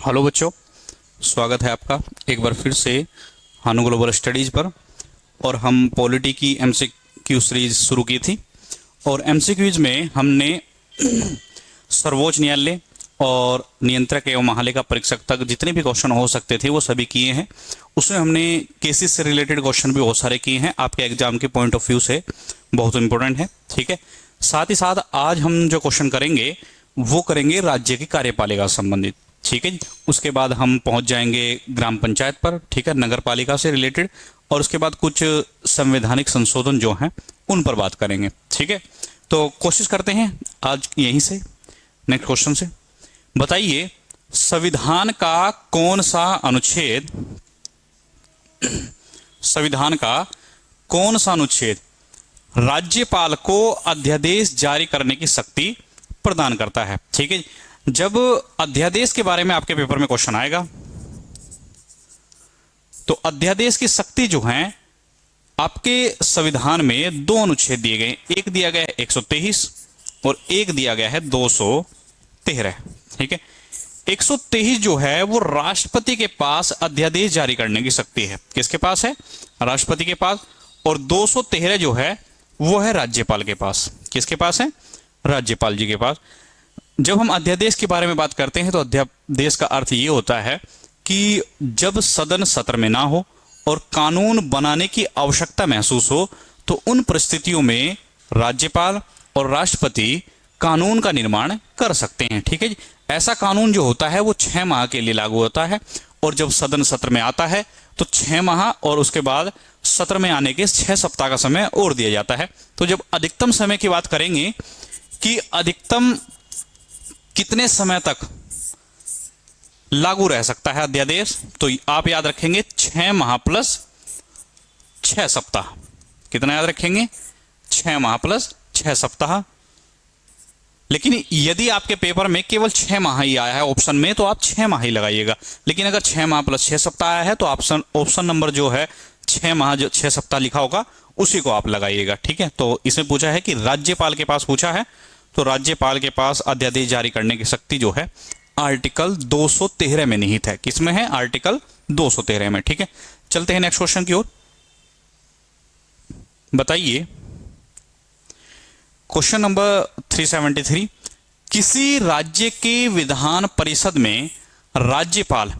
Hello बच्चों, स्वागत है आपका एक बार फिर से हानु ग्लोबल स्टडीज़ पर। और हम पॉलिटी की एमसीक्यू सीरीज शुरू की थी और एमसीक्यूज में हमने सर्वोच्च न्यायालय और नियंत्रक एवं महालेखा परीक्षक तक जितने भी क्वेश्चन हो सकते थे वो सभी किए हैं। उसमें हमने केसेस से रिलेटेड क्वेश्चन भी बहुत सारे किए हैं, आपके एग्जाम के पॉइंट ऑफ व्यू से बहुत इंपॉर्टेंट है। ठीक है, साथ ही साथ आज हम जो क्वेश्चन करेंगे वो करेंगे राज्य की कार्यपालिका से संबंधित। ठीक है जी, उसके बाद हम पहुंच जाएंगे ग्राम पंचायत पर, ठीक है, नगर पालिका से रिलेटेड, और उसके बाद कुछ संवैधानिक संशोधन जो हैं उन पर बात करेंगे। ठीक है, तो कोशिश करते हैं आज यहीं से नेक्स्ट क्वेश्चन से। बताइए, संविधान का कौन सा अनुच्छेद संविधान का कौन सा अनुच्छेद राज्यपाल को अध्यादेश जारी करने की शक्ति प्रदान करता है? ठीक है, जब अध्यादेश के बारे में आपके पेपर में क्वेश्चन आएगा तो अध्यादेश की शक्ति जो है आपके संविधान में दो अनुच्छेद दिए गए, एक दिया गया है 123 और एक दिया गया है 213। ठीक है, 123 जो है वो राष्ट्रपति के पास अध्यादेश जारी करने की शक्ति है। किसके पास है? राष्ट्रपति के पास। और 213 जो है वो है राज्यपाल के पास। किसके पास है? राज्यपाल जी के पास। जब हम अध्यादेश के बारे में बात करते हैं तो अध्यादेश का अर्थ ये होता है कि जब सदन सत्र में ना हो और कानून बनाने की आवश्यकता महसूस हो तो उन परिस्थितियों में राज्यपाल और राष्ट्रपति कानून का निर्माण कर सकते हैं। ठीक है जी, ऐसा कानून जो होता है वो 6 माह के लिए लागू होता है और जब सदन सत्र में आता है तो 6 माह और उसके बाद सत्र में आने के 6 सप्ताह का समय और दिया जाता है। तो जब अधिकतम समय की बात करेंगे कि अधिकतम कितने समय तक लागू रह सकता है अध्यादेश, तो आप याद रखेंगे 6 माह प्लस 6 सप्ताह। कितना याद रखेंगे? 6 माह प्लस 6 सप्ताह। लेकिन यदि आपके पेपर में केवल 6 माह ही आया है ऑप्शन में तो आप 6 माह ही लगाइएगा, लेकिन अगर 6 माह प्लस 6 सप्ताह आया है तो ऑप्शन नंबर जो है 6 माह जो 6 सप्ताह लिखा होगा उसी को आप लगाइएगा। ठीक है, तो इसमें पूछा है कि राज्यपाल के पास पूछा है, तो राज्यपाल के पास अध्यादेश जारी करने की शक्ति जो है आर्टिकल 213 में निहित है। किसमें है? आर्टिकल 213 में। ठीक है, चलते हैं नेक्स्ट क्वेश्चन की ओर। बताइए, क्वेश्चन नंबर 373, किसी राज्य के विधान परिषद में राज्यपाल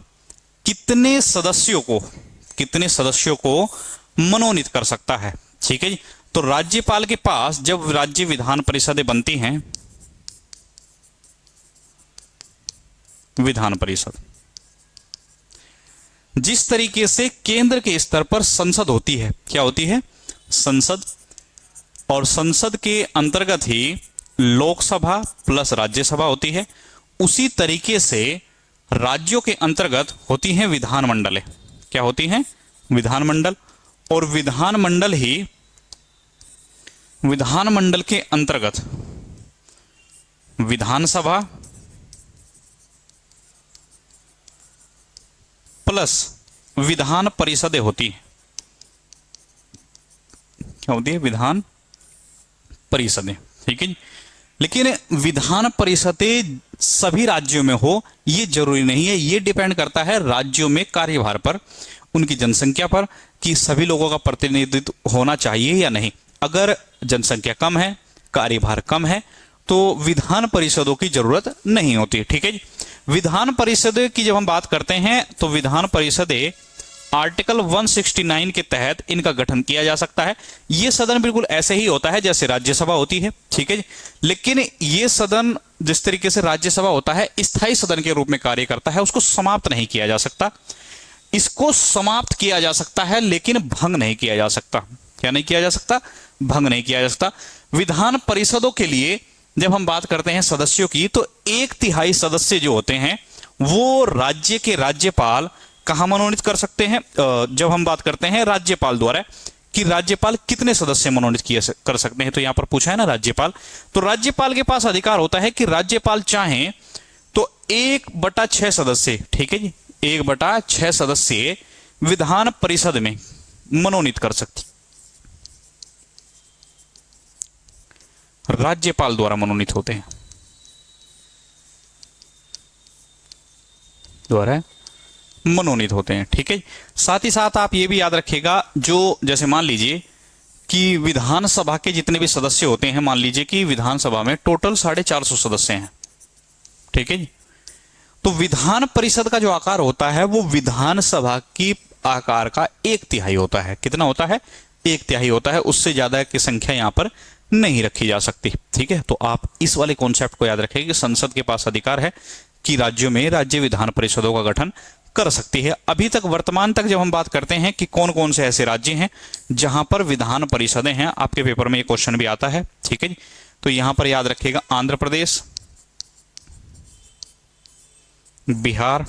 कितने सदस्यों को मनोनीत कर सकता है? ठीक है जी, तो राज्यपाल के पास जब राज्य विधान परिषदें बनती हैं, विधान परिषद जिस तरीके से केंद्र के स्तर पर संसद होती है, क्या होती है? संसद, और संसद के अंतर्गत ही लोकसभा प्लस राज्यसभा होती है, उसी तरीके से राज्यों के अंतर्गत होती हैं विधानमंडलें। क्या होती हैं? विधानमंडल। और विधानमंडल के अंतर्गत विधानसभा प्लस विधान परिषदें होती हैं। क्या होती है? विधान परिषदें। ठीक है जी, लेकिन विधान परिषदें सभी राज्यों में हो ये जरूरी नहीं है, ये डिपेंड करता है राज्यों में कार्यभार पर, उनकी जनसंख्या पर, कि सभी लोगों का प्रतिनिधित्व होना चाहिए या नहीं। अगर जनसंख्या कम है, कार्यभार कम है, तो विधान परिषदों की जरूरत नहीं होती। ठीक है जी, विधान परिषद की जब हम बात करते हैं तो विधान परिषदें आर्टिकल 169 के तहत इनका गठन किया जा सकता है। यह सदन बिल्कुल ऐसे ही होता है जैसे राज्यसभा होती है। ठीक है जी, लेकिन यह सदन जिस तरीके से राज्यसभा होता है स्थायी सदन के रूप में कार्य करता है, उसको समाप्त नहीं किया जा सकता। इसको समाप्त किया जा सकता है लेकिन भंग नहीं किया जा सकता। क्या नहीं किया जा सकता? भंग नहीं किया जा सकता। विधान परिषदों के लिए जब हम बात करते हैं सदस्यों की, तो 1/3 सदस्य जो होते हैं वो राज्य के राज्यपाल कहां मनोनीत कर सकते हैं? जब हम बात करते हैं राज्यपाल द्वारा कि राज्यपाल कितने सदस्य मनोनीत कर सकते हैं, तो यहां पर पूछा है ना राज्यपाल, तो राज्यपाल के पास अधिकार होता है कि राज्यपाल चाहें तो 1/6 सदस्य, ठीक है जी, 1/6 सदस्य विधान परिषद में मनोनीत कर सकती, राज्यपाल द्वारा मनोनीत होते हैं। द्वारा मनोनीत होते हैं। ठीक है, साथ ही साथ आप ये भी याद रखिएगा, जो जैसे मान लीजिए कि विधानसभा के जितने भी सदस्य होते हैं, मान लीजिए कि विधानसभा में टोटल 450 सदस्य हैं। ठीक है जी, तो विधान परिषद का जो आकार होता है वो विधानसभा की आकार का 1/3 होता है। कितना होता है? 1/3 होता है। उससे ज्यादा की संख्या यहां पर नहीं रखी जा सकती। ठीक है, तो आप इस वाले कॉन्सेप्ट को याद रखें कि संसद के पास अधिकार है कि राज्यों में राज्य विधान परिषदों का गठन कर सकती है। अभी तक वर्तमान तक जब हम बात करते हैं कि कौन कौन से ऐसे राज्य हैं जहां पर विधान परिषदें हैं, आपके पेपर में ये क्वेश्चन भी आता है। ठीक है जी, तो यहां पर याद रखिएगा आंध्र प्रदेश, बिहार,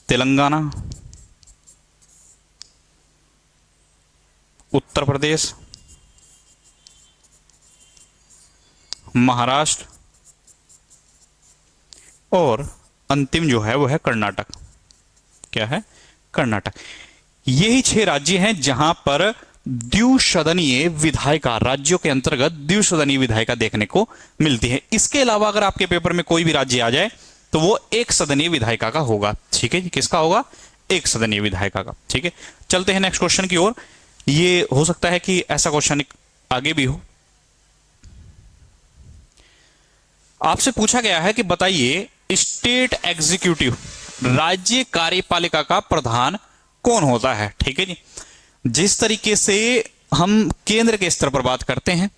तेलंगाना, उत्तर प्रदेश, महाराष्ट्र और अंतिम जो है वो है कर्नाटक। क्या है? कर्नाटक। यही 6 राज्य हैं जहां पर द्विसदनीय विधायिका, राज्यों के अंतर्गत द्विसदनीय विधायिका देखने को मिलती है। इसके अलावा अगर आपके पेपर में कोई भी राज्य आ जाए तो वो एक सदनीय विधायिका का होगा। ठीक है जी, किसका होगा? एक सदनीय विधायिका का। ठीक है, चलते हैं नेक्स्ट क्वेश्चन की ओर। ये हो सकता है कि ऐसा क्वेश्चन आगे भी हो। आपसे पूछा गया है कि बताइए स्टेट एग्जीक्यूटिव, राज्य कार्यपालिका का प्रधान कौन होता है? ठीक है जी, जिस तरीके से हम केंद्र के स्तर पर बात करते हैं,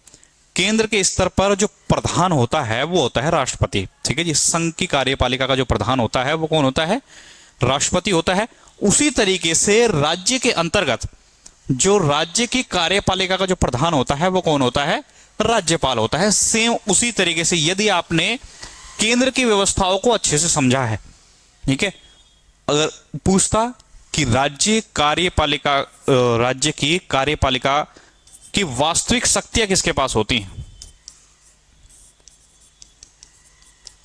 केंद्र के स्तर पर जो प्रधान होता है वो होता है राष्ट्रपति। ठीक है जी, संघ की कार्यपालिका का जो प्रधान होता है वो कौन होता है? राष्ट्रपति होता है। उसी तरीके से राज्य के अंतर्गत जो राज्य की कार्यपालिका का जो प्रधान होता है वो कौन होता है? राज्यपाल होता है। सेम उसी तरीके से यदि आपने केंद्र की व्यवस्थाओं को अच्छे से समझा है, ठीक है, अगर पूछता कि राज्य की कार्यपालिका की वास्तविक शक्तियां किसके पास होती हैं,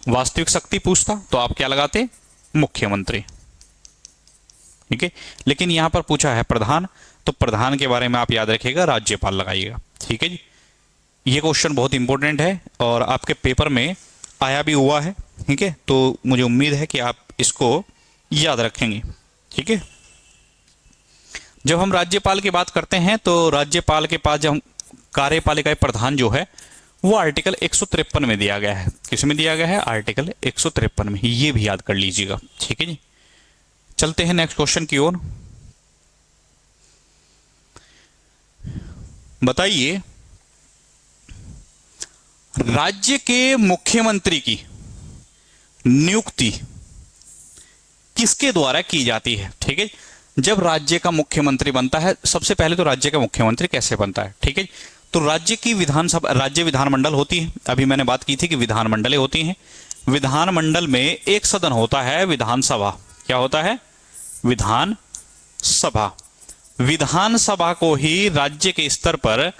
वास्तविक शक्ति पूछता तो आप क्या लगाते? मुख्यमंत्री। ठीक है, लेकिन यहां पर पूछा है प्रधान, तो प्रधान के बारे में आप याद रखिएगा राज्यपाल लगाइएगा। ठीक है जी, ये क्वेश्चन बहुत इंपॉर्टेंट है और आपके पेपर में आया भी हुआ है। ठीक है, तो मुझे उम्मीद है कि आप इसको याद रखेंगे। ठीक है, जब हम राज्यपाल की बात करते हैं तो राज्यपाल के पास जब कार्यपालिका प्रधान जो है वो आर्टिकल 153 में दिया गया है। किसमें दिया गया है? आर्टिकल 153 में। ये भी याद कर लीजिएगा। ठीक है जी, चलते हैं नेक्स्ट क्वेश्चन की ओर। बताइए राज्य के मुख्यमंत्री की नियुक्ति किसके द्वारा की जाती है? ठीक है, जब राज्य का मुख्यमंत्री बनता है, सबसे पहले तो राज्य का मुख्यमंत्री कैसे बनता है? ठीक है, तो राज्य की विधानसभा, राज्य विधानमंडल होती है। अभी मैंने बात की थी कि विधानमंडलें होती हैं। विधानमंडल में एक सदन होता है विधानसभा। क्या होता है? विधानसभा। विधानसभा को ही राज्य के स्तर पर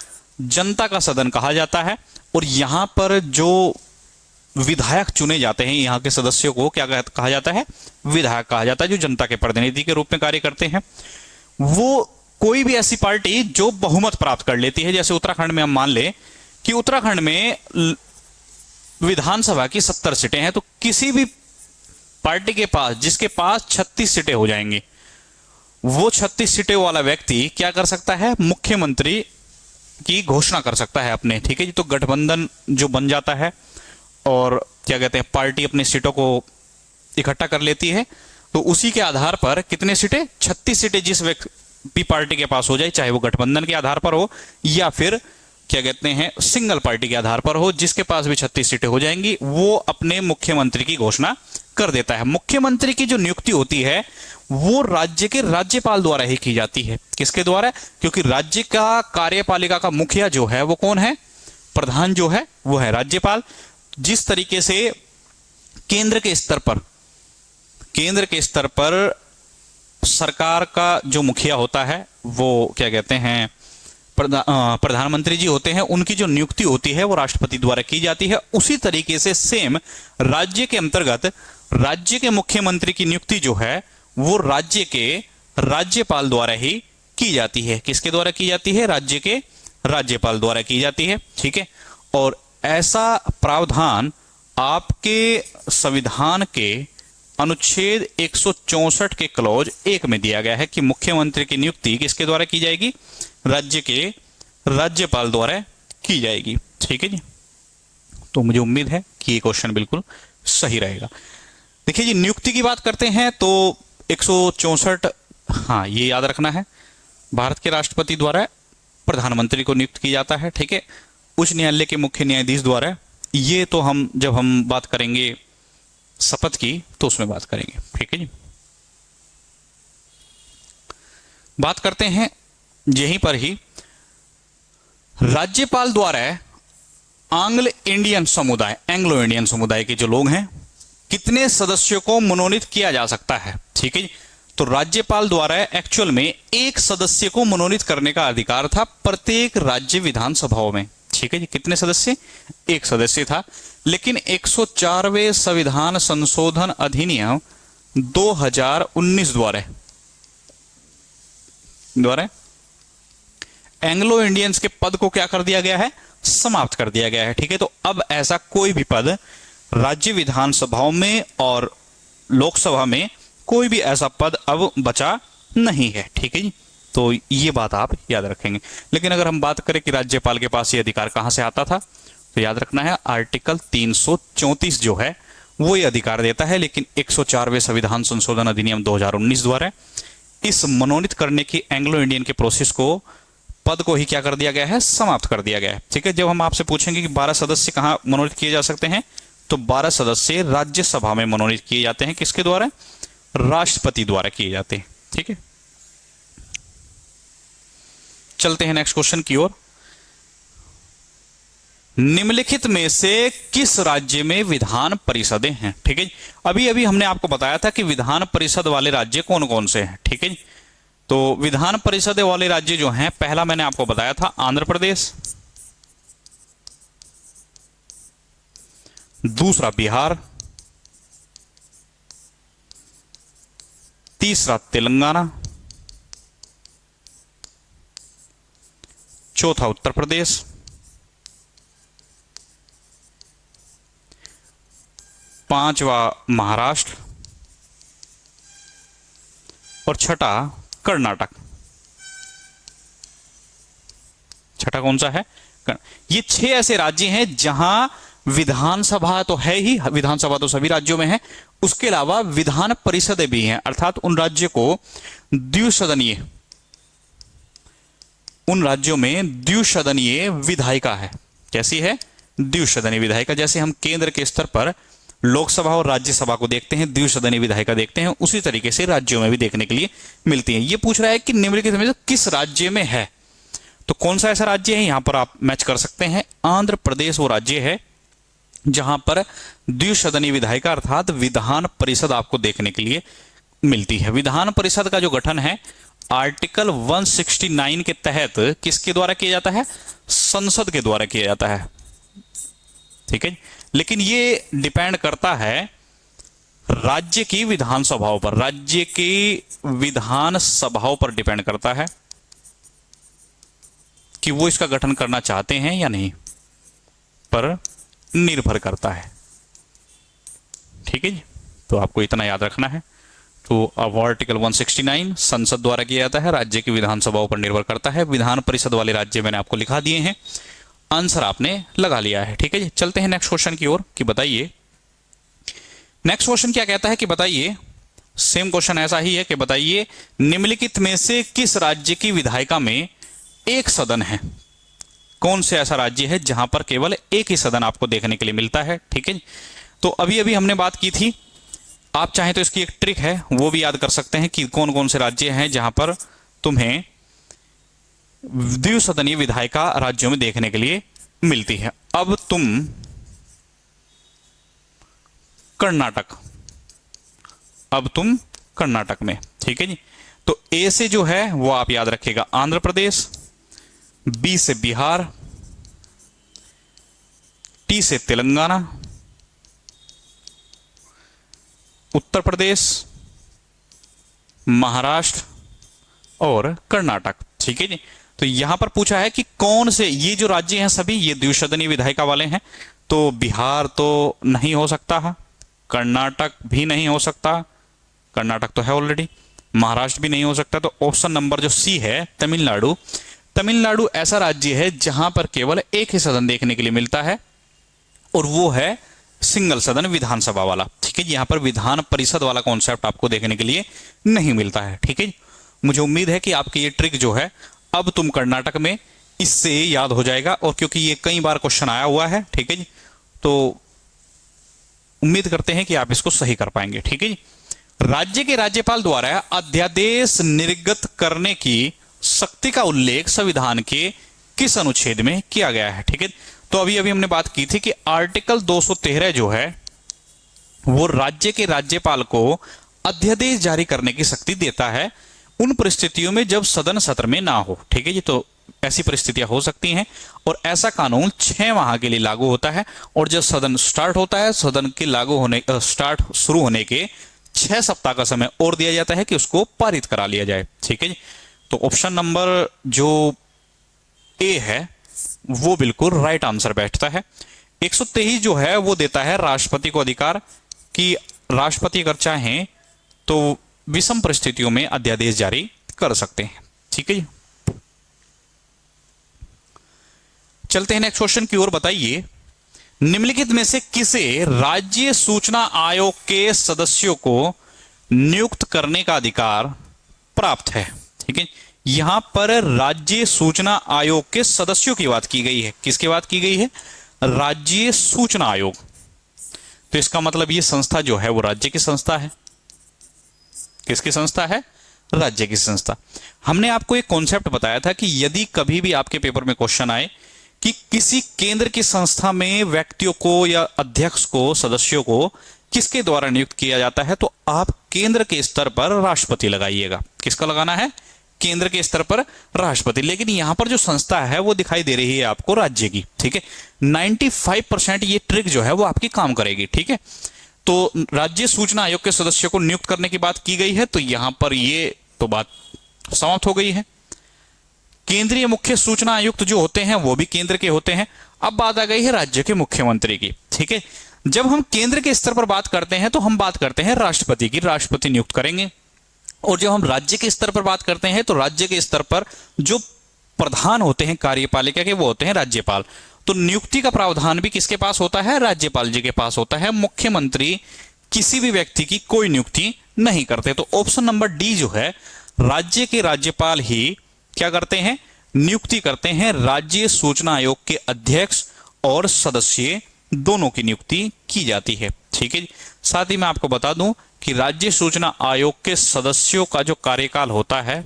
जनता का सदन कहा जाता है और यहां पर जो विधायक चुने जाते हैं, यहां के सदस्यों को क्या कहा जाता है? विधायक कहा जाता है, जो जनता के प्रतिनिधि के रूप में कार्य करते हैं। वो कोई भी ऐसी पार्टी जो बहुमत प्राप्त कर लेती है, जैसे उत्तराखंड में हम मान ले कि उत्तराखंड में विधानसभा की 70 सीटें हैं, तो किसी भी पार्टी के पास जिसके पास 36 सीटें हो जाएंगी, वो 36 सीटें वाला व्यक्ति क्या कर सकता है? मुख्यमंत्री की घोषणा कर सकता है अपने। ठीक है जी, तो गठबंधन जो बन जाता है और क्या कहते हैं, पार्टी अपनी सीटों को इकट्ठा कर लेती है, तो उसी के आधार पर कितने सीटें? 36 सीटें जिस भी पार्टी के पास हो जाए, चाहे वो गठबंधन के आधार पर हो या फिर क्या कहते हैं सिंगल पार्टी के आधार पर हो, जिसके पास भी 36 सीटें हो जाएंगी, वो अपने मुख्यमंत्री की घोषणा कर देता है। मुख्यमंत्री की जो नियुक्ति होती है वो राज्य के राज्यपाल द्वारा ही की जाती है। किसके द्वारा? क्योंकि राज्य का कार्यपालिका का मुखिया जो है वो कौन है? प्रधान जो है वो है राज्यपाल। जिस तरीके से केंद्र के स्तर पर सरकार का जो मुखिया होता है वो क्या कहते हैं प्रधानमंत्री जी होते हैं, उनकी जो नियुक्ति होती है वो राष्ट्रपति द्वारा की जाती है। उसी तरीके से सेम राज्य के अंतर्गत राज्य के मुख्यमंत्री की नियुक्ति जो है वो राज्य के राज्यपाल द्वारा ही की जाती है। किसके द्वारा की जाती है? राज्य के राज्यपाल द्वारा की जाती है। ठीक है, और ऐसा प्रावधान आपके संविधान के अनुच्छेद 164 के क्लॉज 1 में दिया गया है कि मुख्यमंत्री की नियुक्ति किसके द्वारा की जाएगी? राज्य के राज्यपाल द्वारा की जाएगी। ठीक है जी, तो मुझे उम्मीद है कि ये क्वेश्चन बिल्कुल सही रहेगा। देखिए जी, नियुक्ति की बात करते हैं तो 164, हाँ ये याद रखना है, भारत के राष्ट्रपति द्वारा प्रधानमंत्री को नियुक्त किया जाता है। ठीक है, उच्च न्यायालय के मुख्य न्यायाधीश द्वारा, ये तो हम जब हम बात करेंगे शपथ की तो उसमें बात करेंगे। ठीक है जी, बात करते हैं यहीं पर ही राज्यपाल द्वारा एंग्लो इंडियन समुदाय के जो लोग हैं, कितने सदस्यों को मनोनीत किया जा सकता है? ठीक है जी, तो राज्यपाल द्वारा एक्चुअल में एक सदस्य को मनोनीत करने का अधिकार था प्रत्येक राज्य विधानसभाओं में। ठीक है जी, कितने सदस्य? एक सदस्य था। लेकिन 104वें संविधान संशोधन अधिनियम 2019 द्वारा एंग्लो इंडियंस के पद को क्या कर दिया गया है? समाप्त कर दिया गया है। ठीक है, तो अब ऐसा कोई भी पद राज्य विधानसभाओं में और लोकसभा में कोई भी ऐसा पद अब बचा नहीं है। ठीक है जी, तो ये बात आप याद रखेंगे। लेकिन अगर हम बात करें कि राज्यपाल के पास ये अधिकार कहां से आता था, तो याद रखना है आर्टिकल 334 जो है वो ये अधिकार देता है। लेकिन 104वें संविधान संशोधन अधिनियम 2019 द्वारा इस मनोनीत करने की एंग्लो इंडियन के प्रोसेस को, पद को ही क्या कर दिया गया है? समाप्त कर दिया गया है। ठीक है, जब हम आपसे पूछेंगे कि 12 सदस्य कहां मनोनीत किए जा सकते हैं, तो 12 सदस्य राज्यसभा में मनोनीत किए जाते हैं। किसके द्वारा? राष्ट्रपति द्वारा किए जाते हैं। ठीक है, चलते हैं नेक्स्ट क्वेश्चन की ओर। निम्नलिखित में से किस राज्य में विधान परिषदें हैं? ठीक है, अभी अभी हमने आपको बताया था कि विधान परिषद वाले राज्य कौन कौन से हैं। ठीक है, तो विधान परिषद वाले राज्य जो हैं, पहला मैंने आपको बताया था आंध्र प्रदेश, दूसरा बिहार, तीसरा तेलंगाना, चौथा उत्तर प्रदेश, पांचवा महाराष्ट्र और छठा कर्नाटक। छठा कौन सा है? ये 6 ऐसे राज्य हैं जहां विधानसभा तो है ही, विधानसभा तो सभी राज्यों में है, उसके अलावा विधान परिषदें भी हैं। अर्थात उन राज्यों को द्विसदनीय, उन राज्यों में द्विसदनीय विधायिका है। कैसी है? द्विसदनीय विधायिका। जैसे हम केंद्र के स्तर पर लोकसभा और राज्यसभा को देखते हैं, द्विसदनीय विधायिका देखते हैं, उसी तरीके से राज्यों में भी देखने के लिए मिलती है। ये पूछ रहा है कि निम्नलिखित में से किस राज्य में है, तो कौन सा ऐसा राज्य है? यहां पर आप मैच कर सकते हैं, आंध्र प्रदेश वो राज्य है जहां पर द्विसदनीय विधायिका अर्थात विधान परिषद आपको देखने के लिए मिलती है। विधान परिषद का जो गठन है आर्टिकल 169 के तहत किसके द्वारा किया जाता है? संसद के द्वारा किया जाता है। ठीक है, लेकिन ये डिपेंड करता है राज्य की विधानसभाओं पर, राज्य की विधानसभाओं पर डिपेंड करता है कि वो इसका गठन करना चाहते हैं या नहीं, पर निर्भर करता है। ठीक है जी, तो आपको इतना याद रखना है। तो अब आर्टिकल 169 संसद द्वारा किया जाता है, राज्य की विधानसभाओं पर निर्भर करता है। विधान परिषद वाले राज्य मैंने आपको लिखा दिए हैं, आंसर आपने लगा लिया है। ठीक है जी, चलते हैं नेक्स्ट क्वेश्चन की ओर कि बताइए, नेक्स्ट क्वेश्चन क्या कहता है कि बताइए, सेम क्वेश्चन ऐसा ही है कि बताइए निम्नलिखित में से किस राज्य की विधायिका में एक सदन है? कौन से ऐसा राज्य है जहां पर केवल एक ही सदन आपको देखने के लिए मिलता है? ठीक है, तो अभी अभी हमने बात की थी, आप चाहें तो इसकी एक ट्रिक है वो भी याद कर सकते हैं कि कौन कौन से राज्य हैं जहां पर तुम्हें द्विसदनीय विधायिका राज्यों में देखने के लिए मिलती है। अब तुम कर्नाटक में, ठीक है जी, तो ए से जो है वो आप याद रखिएगा आंध्र प्रदेश, बी से बिहार, टी से तेलंगाना, उत्तर प्रदेश, महाराष्ट्र और कर्नाटक। ठीक है जी, तो यहां पर पूछा है कि कौन से ये जो राज्य हैं सभी ये द्विसदनीय विधायिका वाले हैं, तो बिहार तो नहीं हो सकता है, कर्नाटक भी नहीं हो सकता, कर्नाटक तो है ऑलरेडी, महाराष्ट्र भी नहीं हो सकता। तो ऑप्शन नंबर जो सी है तमिलनाडु, तमिलनाडु ऐसा राज्य है जहां पर केवल एक ही सदन देखने के लिए मिलता है और वो है सिंगल सदन विधानसभा वाला। ठीक है, यहां पर विधान परिषद वाला कॉन्सेप्ट आपको देखने के लिए नहीं मिलता है। ठीक है, मुझे उम्मीद है कि आपकी ये ट्रिक जो है अब तुम कर्नाटक में इससे याद हो जाएगा, और क्योंकि ये कई बार क्वेश्चन आया हुआ है, ठीक है जी, तो उम्मीद करते हैं कि आप इसको सही कर पाएंगे। ठीक है जी, राज्य के राज्यपाल द्वारा अध्यादेश निर्गत करने की शक्ति का उल्लेख संविधान के किस अनुच्छेद में किया गया है? ठीक है, तो अभी अभी हमने बात की थी कि आर्टिकल 213 जो है वो राज्य के राज्यपाल को अध्यादेश जारी करने की शक्ति देता है उन परिस्थितियों में जब सदन सत्र में ना हो। ठीक है जी, तो ऐसी परिस्थितियां हो सकती हैं और ऐसा कानून 6 माह के लिए लागू होता है, और जब सदन स्टार्ट होता है, सदन के लागू होने स्टार्ट शुरू होने के 6 सप्ताह का समय और दिया जाता है कि उसको पारित करा लिया जाए। ठीक है जी, तो ऑप्शन नंबर जो ए है वो बिल्कुल राइट आंसर बैठता है। 123 जो है वो देता है राष्ट्रपति को अधिकार कि राष्ट्रपति अगर चाहें तो विषम परिस्थितियों में अध्यादेश जारी कर सकते हैं। ठीक है जी, चलते हैं नेक्स्ट क्वेश्चन की ओर। बताइए, निम्नलिखित में से किसे राज्य सूचना आयोग के सदस्यों को नियुक्त करने का अधिकार प्राप्त है? ठीक है, यहां पर राज्य सूचना आयोग के सदस्यों की बात की गई है। किसकी बात की गई है? राज्य सूचना आयोग। तो इसका मतलब ये संस्था जो है वो राज्य की संस्था है। किसकी संस्था है? राज्य की संस्था। हमने आपको एक कॉन्सेप्ट बताया था कि यदि कभी भी आपके पेपर में क्वेश्चन आए कि किसी केंद्र की संस्था में व्यक्तियों को या अध्यक्ष को, सदस्यों को किसके द्वारा नियुक्त किया जाता है, तो आप केंद्र के स्तर पर राष्ट्रपति लगाइएगा। किसका लगाना है? केंद्र के स्तर पर राष्ट्रपति। लेकिन यहां पर जो संस्था है वो दिखाई दे रही है आपको राज्य की। ठीक है, 95% ये ट्रिक जो है वो आपकी काम करेगी। ठीक है, तो राज्य सूचना आयोग के सदस्यों को नियुक्त करने की बात की गई है, तो यहां पर ये तो बात समाप्त हो गई है। केंद्रीय मुख्य सूचना आयुक्त जो होते हैं वो भी केंद्र के होते हैं। अब बात आ गई है राज्य के मुख्यमंत्री की। ठीक है, जब हम केंद्र के स्तर पर बात करते हैं तो हम बात करते हैं राष्ट्रपति की, राष्ट्रपति नियुक्त करेंगे। और जब हम राज्य के स्तर पर बात करते हैं तो राज्य के स्तर पर जो प्रधान होते हैं कार्यपालिका के वो होते हैं राज्यपाल। तो नियुक्ति का प्रावधान भी किसके पास होता है? राज्यपाल जी के पास होता है। मुख्यमंत्री किसी भी व्यक्ति की कोई नियुक्ति नहीं करते। तो ऑप्शन नंबर डी जो है, राज्य के राज्यपाल ही क्या करते हैं? नियुक्ति करते हैं। राज्य सूचना आयोग के अध्यक्ष और सदस्य दोनों की नियुक्ति की जाती है। ठीक है, साथ ही मैं आपको बता दूं कि राज्य सूचना आयोग के सदस्यों का जो कार्यकाल होता है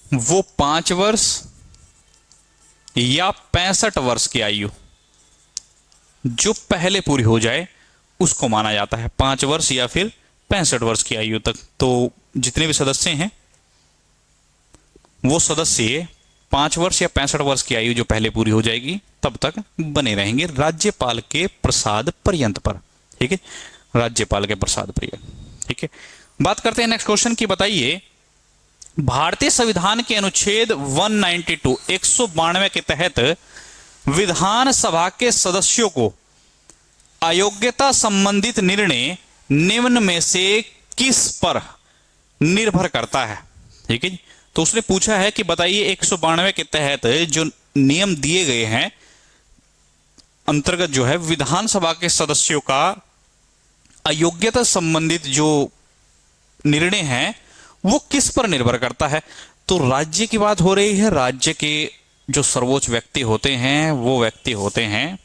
वो 5 वर्ष या 65 वर्ष की आयु जो पहले पूरी हो जाए उसको माना जाता है। 5 वर्ष या फिर 65 वर्ष की आयु तक। तो जितने भी सदस्य हैं वो सदस्य 5 वर्ष या 65 वर्ष की आयु जो पहले पूरी हो जाएगी तब तक बने रहेंगे राज्यपाल के प्रसाद पर्यंत पर। ठीक है, राज्यपाल के प्रसाद पर्यंत। ठीक है, बात करते हैं नेक्स्ट क्वेश्चन की। बताइए, भारतीय संविधान के अनुच्छेद 192 192 के तहत विधानसभा के सदस्यों को अयोग्यता संबंधित निर्णय निम्न में से किस पर निर्भर करता है? ठीक है, तो उसने पूछा है कि बताइए 192 के तहत जो नियम दिए गए हैं अंतर्गत जो है विधानसभा के सदस्यों का अयोग्यता संबंधित जो निर्णय है वो किस पर निर्भर करता है? तो राज्य की बात हो रही है। राज्य के जो सर्वोच्च व्यक्ति होते हैं वो व्यक्ति होते हैं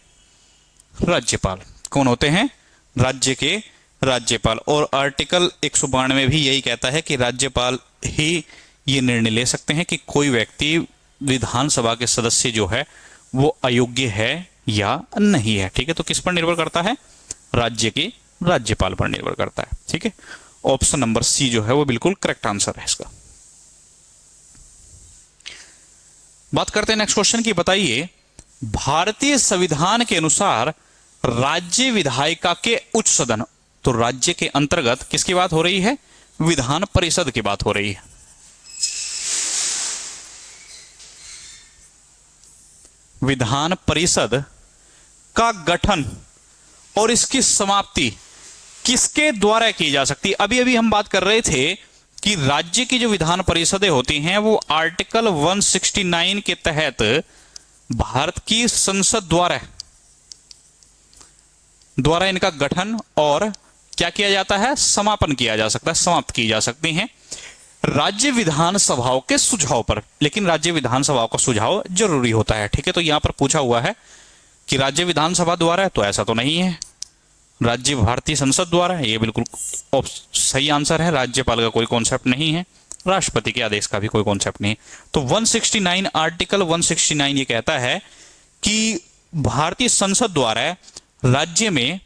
राज्यपाल। कौन होते हैं? राज्य के राज्यपाल। और आर्टिकल 192 भी यही कहता है कि राज्यपाल ही ये निर्णय ले सकते हैं कि कोई व्यक्ति विधानसभा के सदस्य जो है वो अयोग्य है या नहीं है। ठीक है, तो किस पर निर्भर करता है? राज्य के राज्यपाल पर निर्भर करता है। ठीक है, ऑप्शन नंबर सी जो है वो बिल्कुल करेक्ट आंसर है इसका। बात करते हैं नेक्स्ट क्वेश्चन की। बताइए, भारतीय संविधान के अनुसार राज्य विधायिका के उच्च सदन, तो राज्य के अंतर्गत किसकी बात हो रही है? विधान परिषद की बात हो रही है। विधान परिषद का गठन और इसकी समाप्ति किसके द्वारा की जा सकती है? अभी अभी हम बात कर रहे थे कि राज्य की जो विधान परिषदें होती हैं वो आर्टिकल 169 के तहत भारत की संसद द्वारा इनका गठन और क्या किया जाता है? समापन किया जा सकता है, समाप्त की जा सकती हैं राज्य विधानसभाओं के सुझाव पर। लेकिन राज्य विधानसभाओं का सुझाव जरूरी होता है, ठीक है। तो यहां पर पूछा हुआ है कि राज्य विधानसभा द्वारा है, तो ऐसा तो नहीं है। राज्य भारतीय संसद द्वारा, ये बिल्कुल सही आंसर है। राज्यपाल का कोई कॉन्सेप्ट नहीं है, राष्ट्रपति के आदेश का भी कोई कॉन्सेप्ट नहीं है। तो 169 आर्टिकल 169 ये कहता है कि भारतीय संसद द्वारा राज्य में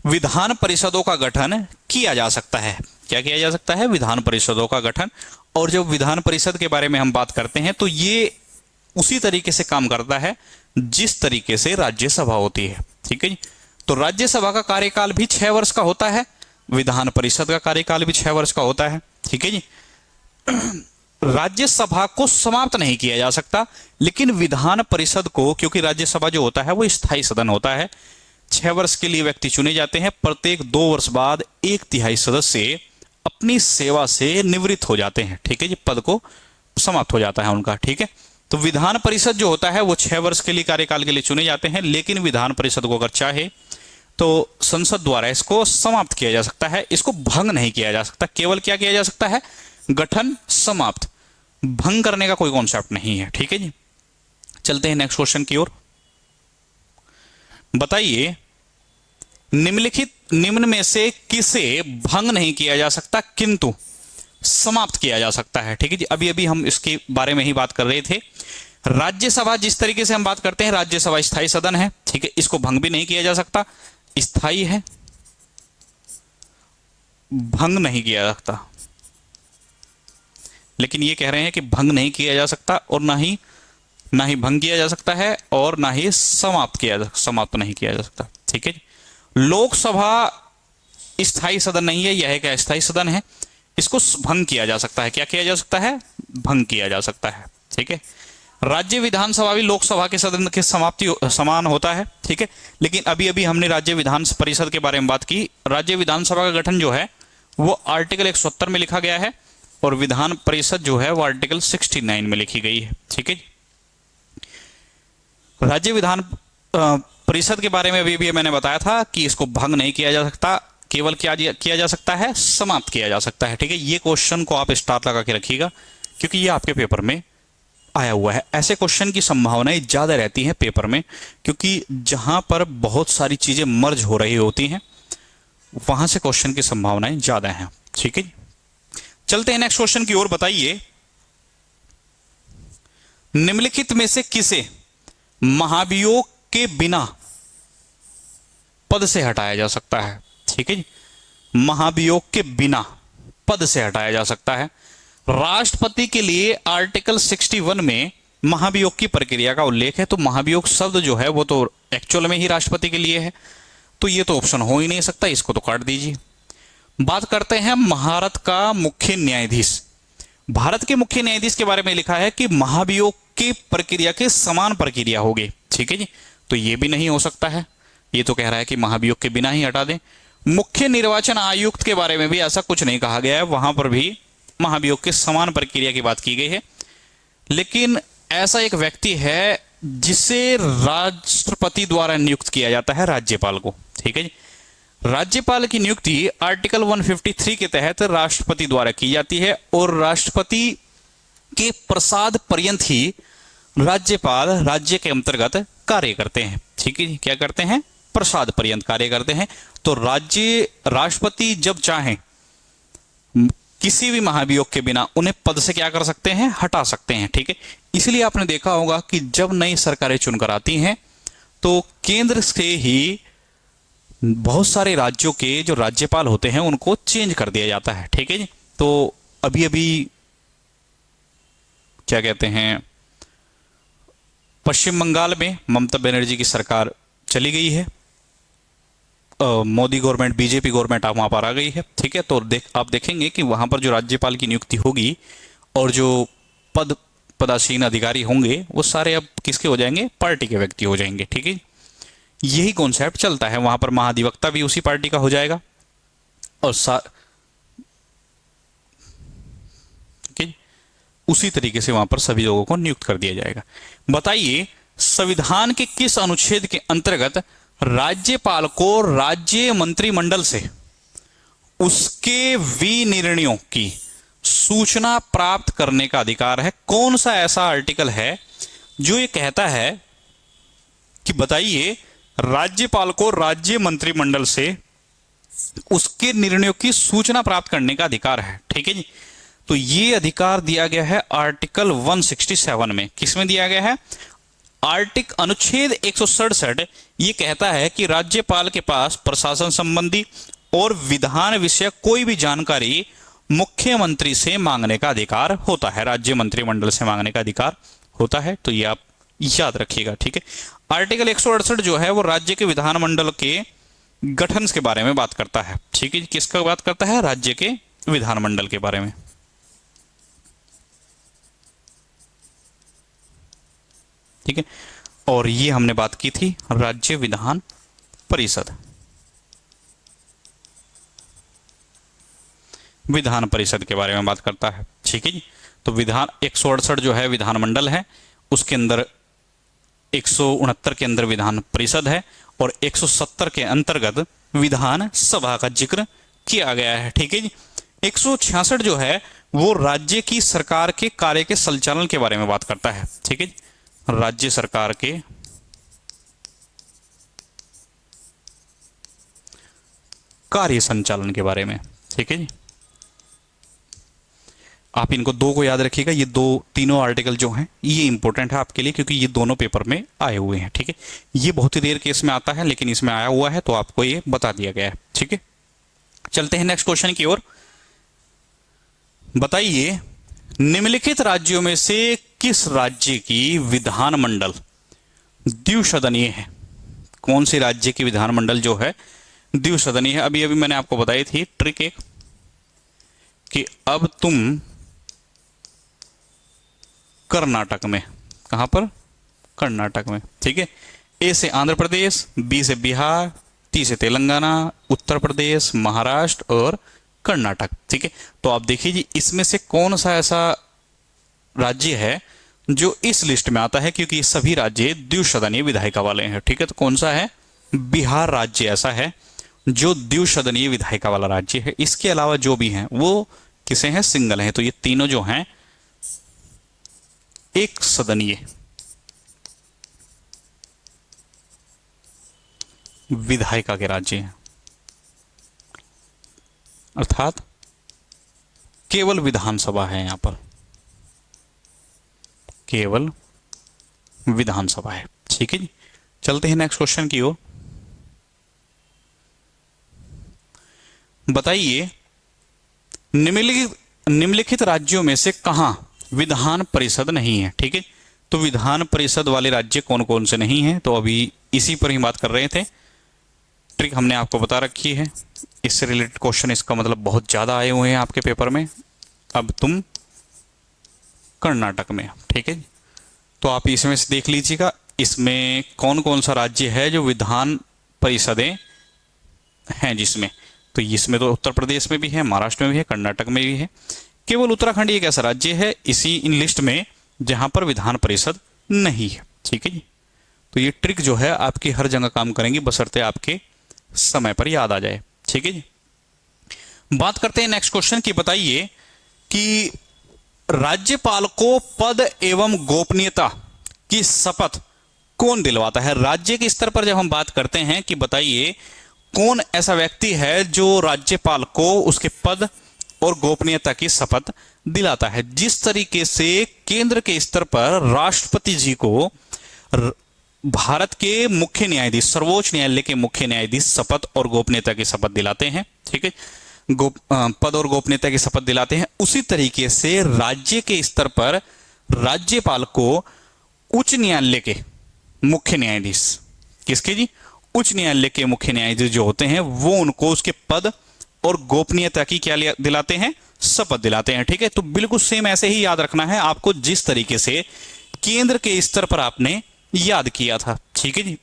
विधान परिषदों का गठन किया जा सकता है। क्या किया जा सकता है? विधान परिषदों का गठन। और जब विधान परिषद के बारे में हम बात करते हैं तो ये उसी तरीके से काम करता है जिस तरीके से राज्यसभा होती है, ठीक है जी। तो राज्यसभा का कार्यकाल भी 6 वर्ष का होता है, विधान परिषद का कार्यकाल भी 6 वर्ष का होता है, ठीक है जी। राज्यसभा को समाप्त नहीं किया जा सकता, लेकिन विधान परिषद को, क्योंकि राज्यसभा जो होता है वो स्थायी सदन होता है, 6 वर्ष के लिए व्यक्ति चुने जाते हैं। प्रत्येक 2 वर्ष बाद 1/3 सदस्य अपनी सेवा से निवृत्त हो जाते हैं, ठीक है जी। पद को समाप्त हो जाता है उनका, ठीक है। तो विधान परिषद जो होता है वो 6 वर्ष के लिए कार्यकाल के लिए चुने जाते हैं, लेकिन विधान परिषद को अगर चाहे तो संसद द्वारा इसको समाप्त किया जा सकता है, इसको भंग नहीं किया जा सकता। केवल क्या किया जा सकता है? गठन, समाप्त। भंग करने का कोई कॉन्सेप्ट नहीं है, ठीक है जी। चलते हैं नेक्स्ट क्वेश्चन की ओर। बताइए निम्न में से किसे भंग नहीं किया जा सकता किंतु समाप्त किया जा सकता है, ठीक है जी। अभी अभी हम इसके बारे में ही बात कर रहे थे। राज्यसभा, जिस तरीके से हम बात करते हैं, राज्यसभा स्थायी सदन है, ठीक है, इसको भंग भी नहीं किया जा सकता, स्थायी है, भंग नहीं किया जा सकता। लेकिन ये कह रहे हैं कि भंग नहीं किया जा सकता और ना ही भंग किया जा सकता है और ना ही समाप्त नहीं किया जा सकता, ठीक है जी। लोकसभा स्थायी सदन नहीं है, यह एक अस्थायी सदन है, इसको भंग किया जा सकता है। क्या किया जा सकता है? भंग किया जा सकता है, ठीक है। राज्य विधानसभा भी लोकसभा के सदन के समाप्ति समान होता है, ठीक है। लेकिन अभी अभी हमने राज्य विधान परिषद के बारे में बात की। राज्य विधानसभा का गठन जो है वो आर्टिकल 170 में लिखा गया है और विधान परिषद जो है वो आर्टिकल 69 में लिखी गई है, ठीक है। राज्य विधान परिषद के बारे में अभी भी मैंने बताया था कि इसको भंग नहीं किया जा सकता, केवल क्या किया जा सकता है? समाप्त किया जा सकता है, ठीक है। ये क्वेश्चन को आप स्टार लगा के रखिएगा क्योंकि ये आपके पेपर में आया हुआ है। ऐसे क्वेश्चन की संभावनाएं ज्यादा रहती हैं पेपर में, क्योंकि जहां पर बहुत सारी चीजें मर्ज हो रही होती हैं वहां से क्वेश्चन की संभावनाएं ज्यादा हैं, ठीक है। चलते हैं नेक्स्ट क्वेश्चन की ओर। बताइए निम्नलिखित में से किसे महाभियोग के बिना पद से हटाया जा सकता है, ठीक है जी। महाभियोग के बिना पद से हटाया जा सकता है। राष्ट्रपति के लिए आर्टिकल 61 में महाभियोग की प्रक्रिया का उल्लेख है। तो महाभियोग शब्द जो है वो तो एक्चुअल में ही राष्ट्रपति के लिए है, तो ये तो ऑप्शन हो ही नहीं सकता, इसको तो काट दीजिए। बात करते हैं भारत का मुख्य न्यायाधीश। भारत के मुख्य न्यायाधीश के बारे में लिखा है कि महाभियोग की प्रक्रिया के समान प्रक्रिया होगी, ठीक है जी। तो ये भी नहीं हो सकता है, ये तो कह रहा है कि महाभियोग के बिना ही हटा दें। मुख्य निर्वाचन आयुक्त के बारे में भी ऐसा कुछ नहीं कहा गया है, वहां पर भी महाभियोग के समान प्रक्रिया की बात की गई है। लेकिन ऐसा एक व्यक्ति है जिसे राष्ट्रपति द्वारा नियुक्त किया जाता है, राज्यपाल को, ठीक है जी। राज्यपाल की नियुक्ति आर्टिकल 153 के तहत राष्ट्रपति द्वारा की जाती है और राष्ट्रपति के प्रसाद पर्यंत ही राज्यपाल राज्य के अंतर्गत कार्य करते हैं, ठीक है जी। क्या करते हैं? प्रसाद पर्यंत कार्य करते हैं। तो राष्ट्रपति जब चाहें किसी भी महाभियोग के बिना उन्हें पद से क्या कर सकते हैं? हटा सकते हैं, ठीक है। इसलिए आपने देखा होगा कि जब नई सरकारें चुनकर आती हैं तो केंद्र से ही बहुत सारे राज्यों के जो राज्यपाल होते हैं उनको चेंज कर दिया जाता है, ठीक है जी। तो अभी अभी क्या कहते हैं, पश्चिम बंगाल में ममता बनर्जी की सरकार चली गई है, मोदी गवर्नमेंट, बीजेपी गवर्नमेंट वहां पर आ गई है, ठीक है। तो आप देखेंगे कि वहां पर जो राज्यपाल की नियुक्ति होगी और जो पद पदासीन अधिकारी होंगे वो सारे अब किसके हो जाएंगे, पार्टी के व्यक्ति हो जाएंगे। ठीक है, यही कॉन्सेप्ट चलता है। वहां पर महाधिवक्ता भी उसी पार्टी का हो जाएगा और ठीक है, उसी तरीके से वहां पर सभी लोगों को नियुक्त कर दिया जाएगा। बताइए संविधान के किस अनुच्छेद के अंतर्गत राज्यपाल को राज्य मंत्रिमंडल से उसके विनिर्णयों की सूचना प्राप्त करने का अधिकार है? कौन सा ऐसा आर्टिकल है जो ये कहता है कि बताइए राज्यपाल को राज्य मंत्रिमंडल से उसके निर्णयों की सूचना प्राप्त करने का अधिकार है? ठीक है जी, तो ये अधिकार दिया गया है आर्टिकल 167 में। किसमें दिया गया है? अनुच्छेद 167 ये कहता है कि राज्यपाल के पास प्रशासन संबंधी और विधान विषय कोई भी जानकारी मुख्यमंत्री से मांगने का अधिकार होता है, राज्य मंत्रिमंडल से मांगने का अधिकार होता है। तो ये आप याद रखिएगा। ठीक है, आर्टिकल 168 जो है वो राज्य के विधानमंडल के गठन के बारे में बात करता है। ठीक है, किसका बात करता है? राज्य के विधानमंडल के बारे में। ठीक है, और ये हमने बात की थी राज्य विधान परिषद, विधान परिषद के बारे में बात करता है। ठीक है जी, तो विधान 168 जो है विधानमंडल है, उसके अंदर 169 के अंदर विधान परिषद है और 170 के अंतर्गत विधान सभा का जिक्र किया गया है। ठीक है जी, 166 जो है वो राज्य की सरकार के कार्य के संचालन के बारे में बात करता है। ठीक है जी, राज्य सरकार के कार्य संचालन के बारे में। ठीक है जी, आप इनको दो को याद रखिएगा। ये तीनों आर्टिकल जो हैं ये इंपॉर्टेंट है आपके लिए क्योंकि ये दोनों पेपर में आए हुए हैं। ठीक है, ये बहुत ही रेयर केस में आता है लेकिन इसमें आया हुआ है तो आपको ये बता दिया गया है। ठीक है, चलते हैं नेक्स्ट क्वेश्चन की ओर। बताइए निम्नलिखित राज्यों में से किस राज्य की विधानमंडल द्विसदनीय है? कौन से राज्य की विधानमंडल जो है द्विसदनीय है? अभी अभी मैंने आपको बताई थी ट्रिक एक कि अब तुम कर्नाटक में, कहां पर? कर्नाटक में। ठीक है, ए से आंध्र प्रदेश, बी से बिहार, टी से तेलंगाना, उत्तर प्रदेश, महाराष्ट्र और कर्नाटक। ठीक है, तो आप देखिए जी इसमें से कौन सा ऐसा राज्य है जो इस लिस्ट में आता है, क्योंकि सभी राज्य द्विसदनीय विधायिका वाले हैं। ठीक है, तो कौन सा है? बिहार राज्य ऐसा है जो द्विसदनीय विधायिका वाला राज्य है। इसके अलावा जो भी हैं वो किसे हैं? सिंगल हैं। तो ये तीनों जो हैं एक सदनीय विधायिका के राज्य हैं, अर्थात केवल विधानसभा है। यहां पर केवल विधानसभा है। ठीक है जी, चलते हैं नेक्स्ट क्वेश्चन की ओर। बताइए निम्नलिखित राज्यों में से कहां विधान परिषद नहीं है? ठीक है, तो विधान परिषद वाले राज्य कौन कौन से नहीं हैं? तो अभी इसी पर ही बात कर रहे थे। ट्रिक हमने आपको बता रखी है, इससे रिलेटेड क्वेश्चन इसका मतलब बहुत ज्यादा आए हुए हैं आपके पेपर में। अब तुम कर्नाटक में। ठीक है, तो आप इसमें से देख लीजिएगा इसमें कौन कौन सा राज्य है जो विधान परिषदें हैं जिसमें। तो इसमें तो उत्तर प्रदेश में भी है, महाराष्ट्र में भी है, कर्नाटक में भी है। केवल उत्तराखंड एक ऐसा राज्य है इसी इन लिस्ट में जहां पर विधान परिषद नहीं है। ठीक है जी, तो ये ट्रिक जो है आपकी हर जगह काम करेंगी बशर्ते आपके समय पर याद आ जाए। ठीक है जी, बात करते हैं नेक्स्ट क्वेश्चन की। बताइए कि राज्यपाल को पद एवं गोपनीयता की शपथ कौन दिलवाता है? राज्य के स्तर पर जब हम बात करते हैं कि बताइए कौन ऐसा व्यक्ति है जो राज्यपाल को उसके पद और गोपनीयता की शपथ दिलाता है। जिस तरीके से केंद्र के स्तर पर राष्ट्रपति जी को भारत के मुख्य न्यायाधीश, सर्वोच्च न्यायालय के मुख्य न्यायाधीश शपथ और गोपनीयता की शपथ दिलाते हैं। ठीक है, पद और गोपनीयता की शपथ दिलाते हैं, उसी तरीके से राज्य के स्तर पर राज्यपाल को उच्च न्यायालय के मुख्य न्यायाधीश, किसके जी? उच्च न्यायालय के मुख्य न्यायाधीश जो होते हैं वो उनको उसके पद और गोपनीयता की क्या दिलाते हैं? शपथ दिलाते हैं। ठीक है, तो बिल्कुल सेम ऐसे ही याद रखना है आपको जिस तरीके से केंद्र के स्तर पर आपने याद किया था। ठीक है जी,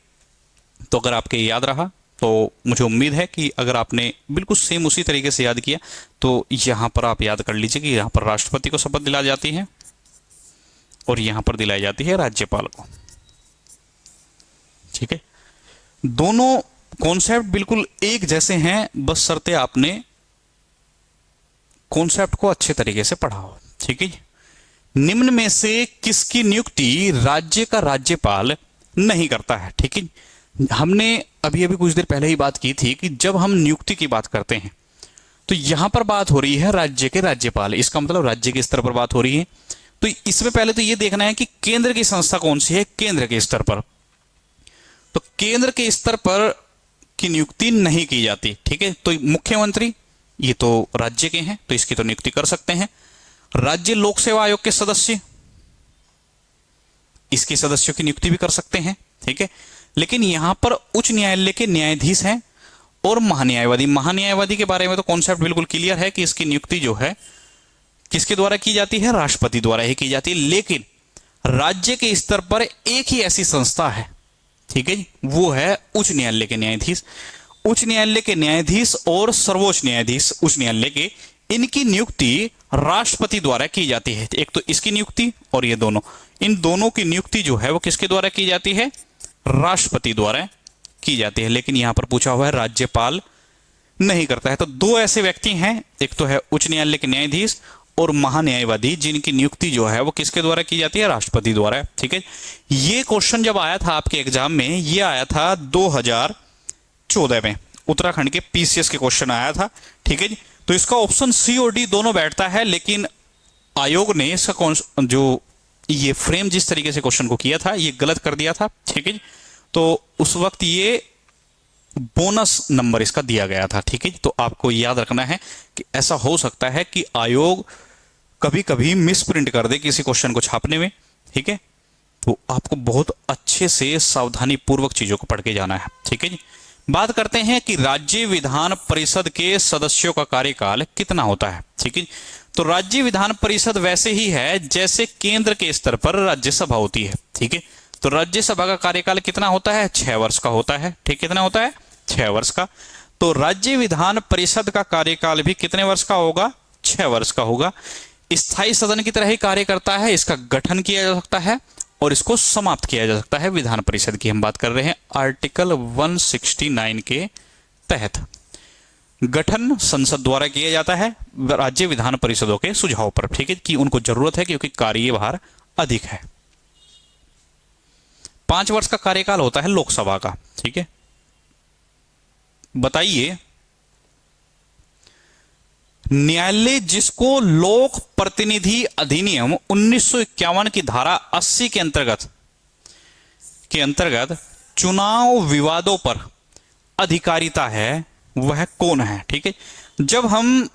तो अगर आपके याद रहा तो मुझे उम्मीद है कि अगर आपने बिल्कुल सेम उसी तरीके से याद किया तो यहां पर आप याद कर लीजिए कि यहां पर राष्ट्रपति को शपथ दिलाई जाती है और यहां पर दिलाई जाती है राज्यपाल को। ठीक है, दोनों कॉन्सेप्ट बिल्कुल एक जैसे हैं, बस शर्ते आपने कॉन्सेप्ट को अच्छे तरीके से पढ़ा हो। ठीक है जी, निम्न में से किसकी नियुक्ति राज्य का राज्यपाल नहीं करता है। ठीक है, हमने अभी अभी कुछ देर पहले ही बात की थी कि जब हम नियुक्ति की बात करते हैं तो यहां पर बात हो रही है राज्य के राज्यपाल, इसका मतलब राज्य के स्तर पर बात हो रही है। तो इसमें पहले तो यह देखना है कि केंद्र की संस्था कौन सी है। केंद्र के स्तर पर, तो केंद्र के स्तर पर की नियुक्ति नहीं की जाती। ठीक है, तो मुख्यमंत्री ये तो राज्य के हैं तो इसकी तो नियुक्ति कर सकते हैं। राज्य लोक सेवा आयोग के सदस्य, इसके सदस्यों की नियुक्ति भी कर सकते हैं। ठीक है, लेकिन यहां पर उच्च न्यायालय के न्यायाधीश हैं और महान्यायवादी। महान्यायवादी के बारे में तो कॉन्सेप्ट बिल्कुल क्लियर है कि इसकी नियुक्ति जो है किसके द्वारा की जाती है, राष्ट्रपति द्वारा ही की जाती है। लेकिन राज्य के स्तर पर एक ही ऐसी संस्था है, ठीक है जी, वो है उच्च न्यायालय के न्यायाधीश। उच्च न्यायालय के न्यायाधीश और सर्वोच्च न्यायाधीश उच्च न्यायालय के, इनकी नियुक्ति राष्ट्रपति द्वारा की जाती है। एक तो इसकी नियुक्ति और ये दोनों, इन दोनों की नियुक्ति जो है वो किसके द्वारा की जाती है, राष्ट्रपति द्वारा की जाती है। लेकिन यहां पर पूछा हुआ है राज्यपाल नहीं करता है। तो दो ऐसे व्यक्ति हैं, एक तो है उच्च न्यायालय के न्यायाधीश और महान्यायवादी, जिनकी नियुक्ति जो है वो किसके द्वारा की जाती है, राष्ट्रपति द्वारा। ठीक है, ये क्वेश्चन जब आया था आपके एग्जाम में, ये आया था 2014 में, उत्तराखंड के पीसीएस के क्वेश्चन आया था। ठीक है जी, तो इसका ऑप्शन सी और डी दोनों बैठता है, लेकिन आयोग ने इसका जो ये फ्रेम जिस तरीके से क्वेश्चन को किया था ये गलत कर दिया था। ठीक है जी, तो उस वक्त ये बोनस नंबर इसका दिया गया था। ठीक है, तो आपको याद रखना है कि ऐसा हो सकता है कि आयोग कभी कभी मिस प्रिंट कर दे किसी क्वेश्चन को छापने में। ठीक है, तो आपको बहुत अच्छे से सावधानी पूर्वक चीजों को पढ़ के जाना है। ठीक है जी, बात करते हैं कि राज्य विधान परिषद के सदस्यों का कार्यकाल कितना होता है। ठीक है, तो राज्य विधान परिषद वैसे ही है जैसे केंद्र के स्तर पर राज्यसभा होती है। ठीक है, तो राज्यसभा का कार्यकाल कितना होता है, 6 वर्ष का होता है। ठीक, कितना होता है, 6 वर्ष का। तो राज्य विधान परिषद का कार्यकाल भी कितने वर्ष का होगा, 6 वर्ष का होगा। स्थायी सदन की तरह ही कार्य करता है, इसका गठन किया जा सकता है और इसको समाप्त किया जा सकता है। विधान परिषद की हम बात कर रहे हैं आर्टिकल 169 के तहत। गठन संसद द्वारा किया जाता है राज्य विधान परिषदों के सुझाव पर। ठीक है, कि उनको जरूरत है क्योंकि कार्यभार अधिक है। 5 वर्ष का कार्यकाल होता है लोकसभा का। ठीक है, बताइए न्यायालय जिसको लोक प्रतिनिधि अधिनियम 1951 की धारा 80 के अंतर्गत चुनाव विवादों पर अधिकारिता है, वह कौन है। ठीक है, जब हम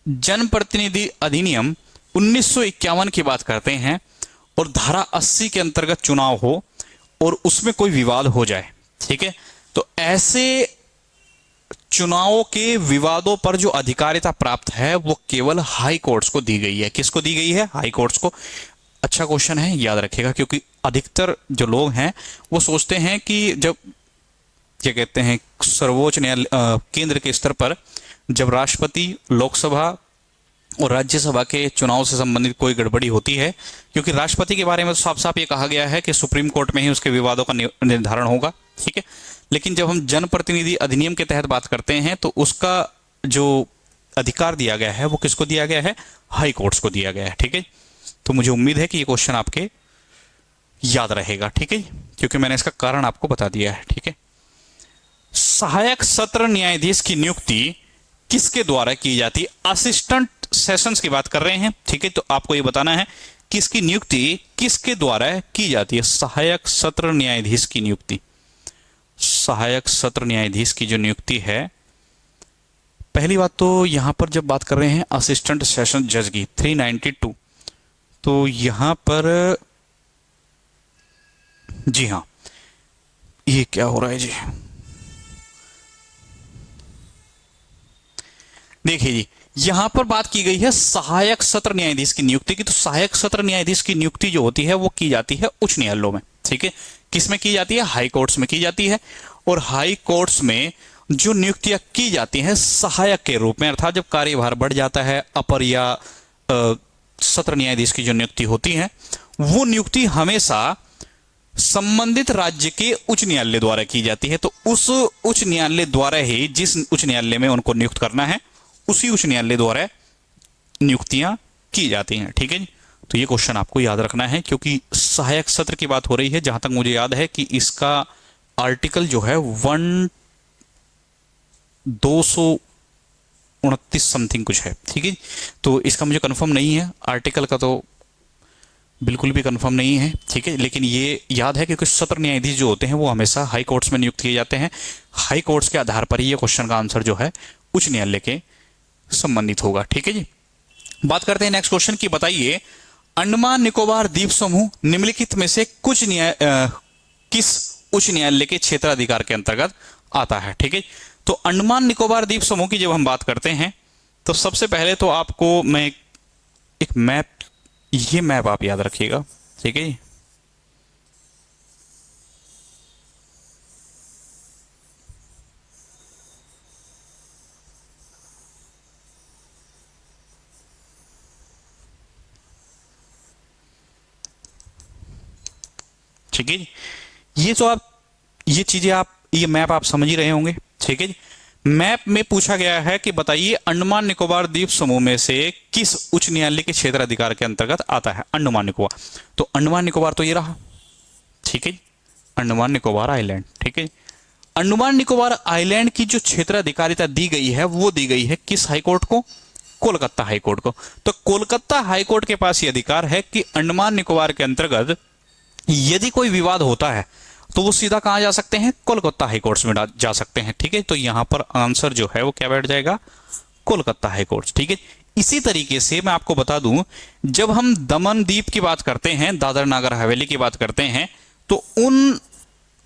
जनप्रतिनिधि अधिनियम 1951 की बात करते हैं और धारा 80 के अंतर्गत चुनाव हो और उसमें कोई विवाद हो जाए, ठीक है, तो ऐसे चुनावों के विवादों पर जो अधिकारिता प्राप्त है वो केवल हाई कोर्ट्स को दी गई है। किसको दी गई है, हाई कोर्ट्स को। अच्छा क्वेश्चन है, याद रखिएगा, क्योंकि अधिकतर जो लोग हैं वो सोचते हैं कि जब क्या कहते हैं सर्वोच्च न्यायालय केंद्र के स्तर पर जब राष्ट्रपति, लोकसभा और राज्यसभा के चुनाव से संबंधित कोई गड़बड़ी होती है, क्योंकि राष्ट्रपति के बारे में तो साफ साफ ये कहा गया है कि सुप्रीम कोर्ट में ही उसके विवादों का निर्धारण होगा। ठीक है, लेकिन जब हम जनप्रतिनिधि अधिनियम के तहत बात करते हैं तो उसका जो अधिकार दिया गया है वो किसको दिया गया है, हाई कोर्ट्स को दिया गया है। ठीक है, तो मुझे उम्मीद है कि ये क्वेश्चन आपके याद रहेगा। ठीक है, क्योंकि मैंने इसका कारण आपको बता दिया है। ठीक है, सहायक सत्र न्यायाधीश की नियुक्ति किसके द्वारा की जाती है, असिस्टेंट सेशंस की बात कर रहे हैं। ठीक है, तो आपको ये बताना है किसकी नियुक्ति किसके द्वारा की जाती है। सहायक सत्र न्यायाधीश की नियुक्ति, सहायक सत्र न्यायाधीश की जो नियुक्ति है, पहली बात तो यहां पर जब बात कर रहे हैं असिस्टेंट सेशन जज की 392, तो यहां पर जी हां, ये क्या हो रहा है जी, देखिए जी, यहां पर बात की गई है सहायक सत्र न्यायाधीश की नियुक्ति की। तो सहायक सत्र न्यायाधीश की नियुक्ति जो होती है वो की जाती है उच्च न्यायालयों में, ठीक है। किसमें की जाती है? हाई कोर्ट्स में की जाती है। और हाई कोर्ट्स में जो नियुक्तियां की जाती हैं सहायक के रूप में, अर्थात जब कार्यभार बढ़ जाता है, अपर या सत्र न्यायाधीश की जो नियुक्ति होती है वो नियुक्ति हमेशा संबंधित राज्य के उच्च न्यायालय द्वारा की जाती है। तो उस उच्च न्यायालय द्वारा ही, जिस उच्च न्यायालय में उनको नियुक्त करना है, उसी उच्च न्यायालय द्वारा नियुक्तियां की जाती हैं, ठीक है जी। तो ये क्वेश्चन आपको याद रखना है, क्योंकि सहायक सत्र की बात हो रही है। जहां तक मुझे याद है कि इसका आर्टिकल जो है 229 समथिंग कुछ है, ठीक है। तो इसका मुझे कंफर्म नहीं है, आर्टिकल का तो बिल्कुल भी कंफर्म नहीं है, ठीक है। लेकिन ये याद है क्योंकि सत्र न्यायाधीश जो होते हैं वो हमेशा हाई कोर्ट्स में नियुक्त किए जाते हैं। हाई कोर्ट्स के आधार पर ही ये क्वेश्चन का आंसर जो है उच्च न्यायालय के संबंधित होगा, ठीक है जी। बात करते हैं नेक्स्ट क्वेश्चन की। बताइए, अंडमान निकोबार द्वीप समूह निम्नलिखित में से किस उच्च न्यायालय के क्षेत्राधिकार के अंतर्गत आता है, ठीक है। तो अंडमान निकोबार द्वीप समूह की जब हम बात करते हैं तो सबसे पहले तो आपको मैं एक मैप, ये मैप आप याद रखिएगा, ठीक है। ठीक है जी। ये मैप आप समझ ही रहे होंगे, ठीक है जी। मैप में पूछा गया है कि बताइए अंडमान निकोबार द्वीप समूह में से किस उच्च न्यायालय के क्षेत्राधिकार के अंतर्गत आता है अंडमान निकोबार। तो अंडमान निकोबार तो ये रहा, ठीक है जी, अंडमान निकोबार आइलैंड, ठीक है। अंडमान निकोबार आइलैंड की जो क्षेत्राधिकारिता दी गई है वो दी गई है किस हाईकोर्ट को? कोलकाता हाईकोर्ट को। तो कोलकाता हाईकोर्ट के पास ये अधिकार है कि अंडमान निकोबार के अंतर्गत यदि कोई विवाद होता है तो वो सीधा कहां जा सकते हैं? कोलकाता हाईकोर्ट में जा सकते हैं, ठीक है। तो यहां पर आंसर जो है वो क्या बैठ जाएगा? कोलकाता हाईकोर्ट, ठीक है। इसी तरीके से मैं आपको बता दूं, जब हम दमन द्वीप की बात करते हैं, दादर नागर हवेली की बात करते हैं, तो उन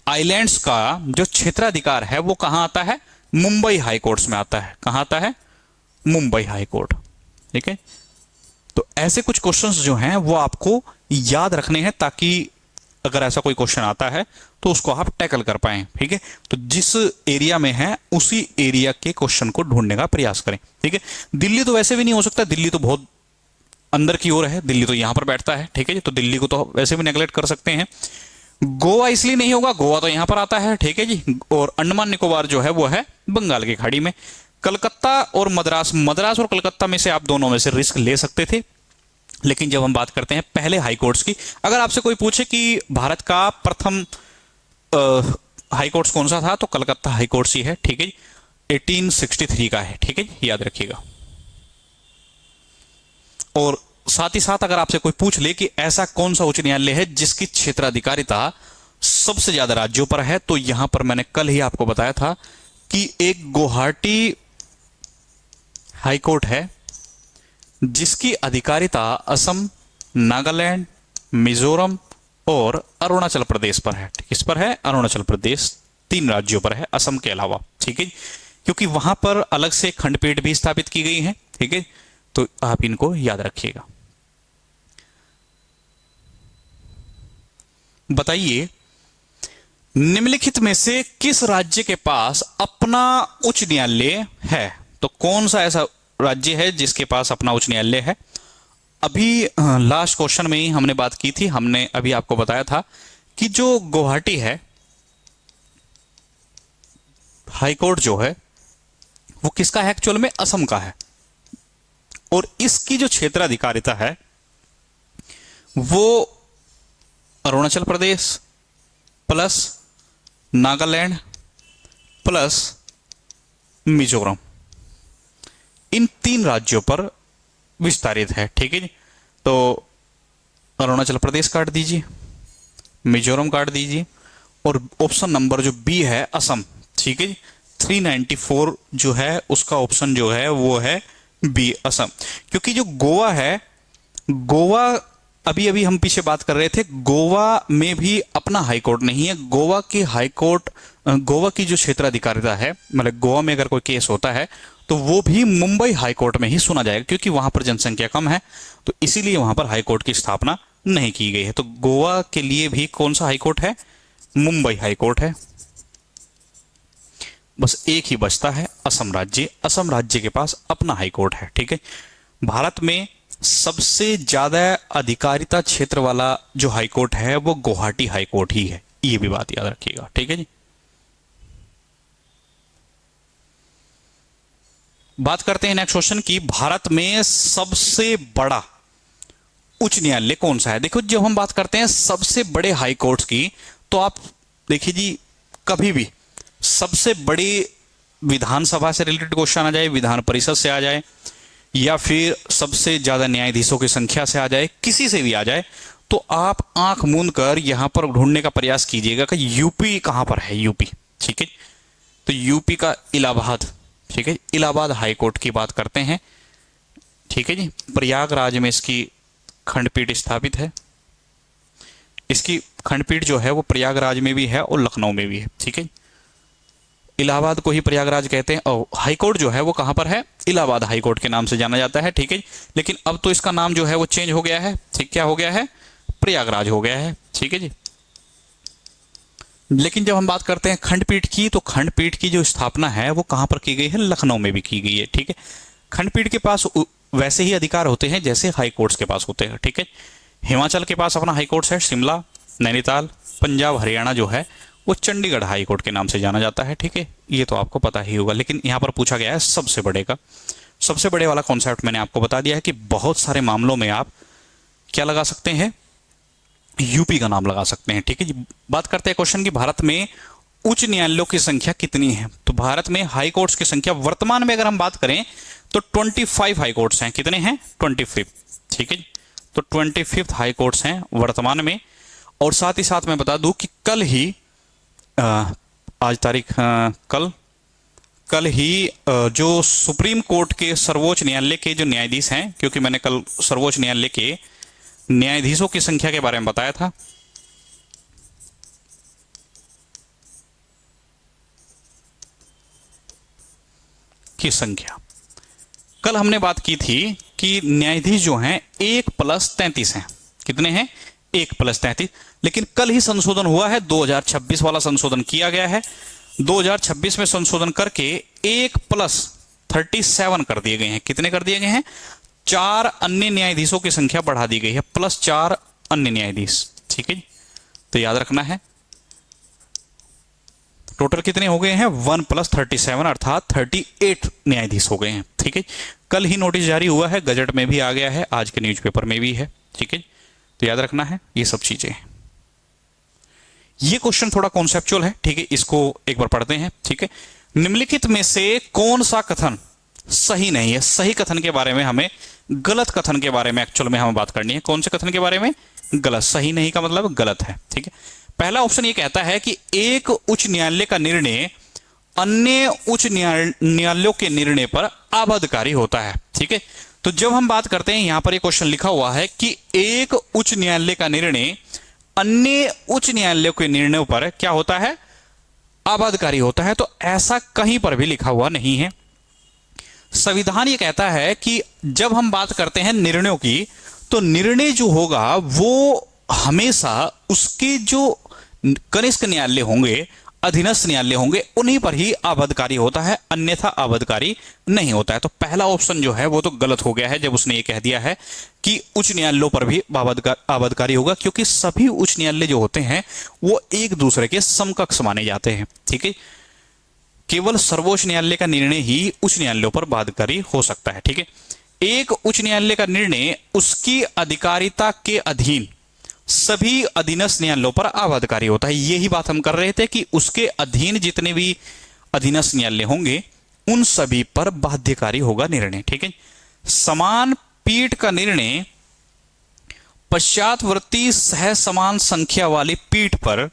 आइलैंड्स का जो क्षेत्राधिकार है वो कहां आता है? मुंबई हाईकोर्ट्स में आता है। कहां आता है? मुंबई हाईकोर्ट, ठीक है। तो ऐसे कुछ क्वेश्चंस जो हैं वो आपको याद रखने हैं ताकि अगर ऐसा कोई क्वेश्चन आता है तो उसको आप टैकल कर पाएं, ठीक है। तो जिस एरिया में है उसी एरिया के क्वेश्चन को ढूंढने का प्रयास करें, ठीक है। दिल्ली तो वैसे भी नहीं हो सकता, दिल्ली तो बहुत अंदर की ओर है, दिल्ली तो यहां पर बैठता है, ठीक है। तो दिल्ली को तो वैसे भी नेगलेक्ट कर सकते हैं। गोवा इसलिए नहीं होगा, गोवा तो यहां पर आता है, ठीक है जी। और अंडमान निकोबार जो है वो है बंगाल की खाड़ी में। कलकत्ता और मद्रास और कलकत्ता में से आप दोनों में से रिस्क ले सकते थे, लेकिन जब हम बात करते हैं पहले हाई कोर्ट्स की, अगर आपसे कोई पूछे कि भारत का प्रथम हाई कोर्ट्स कौन सा था, तो कलकत्ता हाई कोर्ट्स ही है, ठीक है। 1863 का है, ठीक है, याद रखिएगा। और साथ ही साथ अगर आपसे कोई पूछ ले कि ऐसा कौन सा उच्च न्यायालय है जिसकी क्षेत्राधिकारिता सबसे ज्यादा राज्यों पर है, तो यहां पर मैंने कल ही आपको बताया था कि एक गुवाहाटी हाईकोर्ट है जिसकी अधिकारिता असम, नागालैंड, मिजोरम और अरुणाचल प्रदेश पर है। किस पर है? अरुणाचल प्रदेश, 3 राज्यों पर है असम के अलावा, ठीक है। क्योंकि वहां पर अलग से खंडपीठ भी स्थापित की गई है, ठीक है। तो आप इनको याद रखिएगा। बताइए, निम्नलिखित में से किस राज्य के पास अपना उच्च न्यायालय है? तो कौन सा ऐसा राज्य है जिसके पास अपना उच्च न्यायालय है? अभी लास्ट क्वेश्चन में ही हमने बात की थी, हमने अभी आपको बताया था कि जो गुवाहाटी है हाईकोर्ट जो है वो किसका है? एक्चुअल में असम का है। और इसकी जो क्षेत्राधिकारिता है वो अरुणाचल प्रदेश प्लस नागालैंड प्लस मिजोरम, इन 3 राज्यों पर विस्तारित है, ठीक है जी। तो अरुणाचल प्रदेश काट दीजिए, मिजोरम काट दीजिए, और ऑप्शन नंबर जो बी है असम, ठीक है जी। 394 जो है उसका ऑप्शन जो है वो है बी, असम। क्योंकि जो गोवा है, गोवा अभी हम पीछे बात कर रहे थे, गोवा में भी अपना हाईकोर्ट नहीं है। गोवा की हाईकोर्ट, गोवा की जो क्षेत्राधिकारिता है, मतलब गोवा में अगर कोई केस होता है तो वो भी मुंबई हाईकोर्ट में ही सुना जाएगा, क्योंकि वहां पर जनसंख्या कम है, तो इसीलिए वहां पर हाईकोर्ट की स्थापना नहीं की गई है। तो गोवा के लिए भी कौन सा हाईकोर्ट है? मुंबई हाईकोर्ट है। बस एक ही बचता है, असम राज्य। असम राज्य के पास अपना हाईकोर्ट है। ठीक है, भारत में सबसे ज्यादा अधिकारिता क्षेत्र वाला जो हाईकोर्ट है वो गुवाहाटी हाईकोर्ट ही है, ये भी बात याद रखिएगा। ठीक है जी। बात करते हैं नेक्स्ट क्वेश्चन की, भारत में सबसे बड़ा उच्च न्यायालय कौन सा है? देखो, जब हम बात करते हैं सबसे बड़े हाई कोर्ट्स की, तो आप देखिए जी, कभी भी सबसे बड़ी विधानसभा से रिलेटेड क्वेश्चन आ जाए, विधान परिषद से आ जाए, या फिर सबसे ज्यादा न्यायाधीशों की संख्या से आ जाए, किसी से भी आ जाए, तो आप आंख मूंद कर यहां पर ढूंढने का प्रयास कीजिएगा कि यूपी कहां पर है। यूपी, ठीक है, तो यूपी का इलाहाबाद, ठीक है, इलाहाबाद हाईकोर्ट की बात करते हैं। ठीक है जी, प्रयागराज में इसकी खंडपीठ स्थापित है। इसकी खंडपीठ जो है वो प्रयागराज में भी है और लखनऊ में भी है। ठीक है, इलाहाबाद को ही प्रयागराज कहते हैं, और हाईकोर्ट जो है वो कहां पर है? इलाहाबाद हाईकोर्ट के नाम से जाना जाता है। ठीक है, लेकिन अब तो इसका नाम जो है वो चेंज हो गया है। ठीक, क्या हो गया है? प्रयागराज हो गया है। ठीक है जी। लेकिन जब हम बात करते हैं खंडपीठ की, तो खंडपीठ की जो स्थापना है वो कहां पर की गई है? लखनऊ में भी की गई है। ठीक है, खंडपीठ के पास वैसे ही अधिकार होते हैं जैसे हाई कोर्ट्स के पास होते हैं। ठीक है, हिमाचल के पास अपना हाई कोर्ट है, शिमला, नैनीताल। पंजाब हरियाणा जो है वो चंडीगढ़ हाई कोर्ट के नाम से जाना जाता है। ठीक है, ये तो आपको पता ही होगा। लेकिन यहां पर पूछा गया है सबसे बड़े का। सबसे बड़े वाला कॉन्सेप्ट मैंने आपको बता दिया है कि बहुत सारे मामलों में आप क्या लगा सकते हैं? यूपी का नाम लगा सकते हैं। ठीक है जी। बात करते हैं क्वेश्चन की, भारत में उच्च न्यायालयों की संख्या कितनी है? तो भारत में हाई कोर्ट्स की संख्या वर्तमान में अगर हम बात करें तो 25 हाई कोर्ट्स हैं। कितने हैं? 25। ठीक है, तो 25 हाई कोर्ट्स हैं वर्तमान में। और साथ ही साथ मैं बता दूं कि कल ही आज तारीख कल ही जो सुप्रीम कोर्ट के सर्वोच्च न्यायालय के जो न्यायाधीश हैं, क्योंकि मैंने कल सर्वोच्च न्यायालय के न्यायाधीशों की संख्या के बारे में बताया था, की संख्या कल हमने बात की थी कि न्यायाधीश जो हैं 1+33 हैं। कितने हैं? 1+33। लेकिन कल ही संशोधन हुआ है, 2026 वाला संशोधन किया गया है। 2026 में संशोधन करके 1+37 कर दिए गए हैं। कितने कर दिए गए हैं? 4 अन्य न्यायाधीशों की संख्या बढ़ा दी गई है, +4 अन्य न्यायाधीश। ठीक है, तो याद रखना है टोटल कितने हो गए हैं? 1+37 अर्थात 38 न्यायाधीश हो गए हैं। ठीक है, कल ही नोटिस जारी हुआ है, गजट में भी आ गया है, आज के न्यूज़पेपर में भी है। ठीक है, तो याद रखना है ये सब चीजें। ये क्वेश्चन थोड़ा कॉन्सेप्चुअल है। ठीक है, इसको एक बार पढ़ते हैं। ठीक है, निम्नलिखित में से कौन सा कथन सही नहीं है? सही कथन के बारे में हमें, गलत कथन के बारे में एक्चुअल में हमें बात करनी है। कौन से कथन के बारे में? गलत। सही नहीं का मतलब गलत है। ठीक है, पहला ऑप्शन ये कहता है कि एक उच्च न्यायालय का निर्णय अन्य उच्च न्यायालयों के निर्णय पर अबाधकारी होता है। ठीक है, तो जब हम बात करते हैं, यहां पर एक क्वेश्चन लिखा हुआ है कि एक उच्च न्यायालय का निर्णय अन्य उच्च न्यायालयों के निर्णयों पर क्या होता है? अबाधकारी होता है। तो ऐसा कहीं पर भी लिखा हुआ नहीं है। संविधान ये कहता है कि जब हम बात करते हैं निर्णयों की, तो निर्णय जो होगा वो हमेशा उसके जो कनिष्ठ न्यायालय होंगे, अधीनस्थ न्यायालय होंगे, उन्हीं पर ही अबाधकारी होता है, अन्यथा अबाधकारी नहीं होता है। तो पहला ऑप्शन जो है वो तो गलत हो गया है जब उसने ये कह दिया है कि उच्च न्यायालयों पर भी अबाधकारी होगा, क्योंकि सभी उच्च न्यायालय जो होते हैं वो एक दूसरे के समकक्ष माने जाते हैं। ठीक है, केवल सर्वोच्च न्यायालय का निर्णय ही उच्च न्यायालयों पर बाधकारी हो सकता है। ठीक है, एक उच्च न्यायालय का निर्णय उसकी अधिकारिता के अधीन सभी अधीनस्थ न्यायालयों पर अबाधकारी होता है। यही बात हम कर रहे थे कि उसके अधीन जितने भी अधीनस्थ न्यायालय होंगे उन सभी पर बाध्यकारी होगा निर्णय। ठीक है, समान पीठ का निर्णय पश्चातवर्ती सह समान संख्या वाली पीठ पर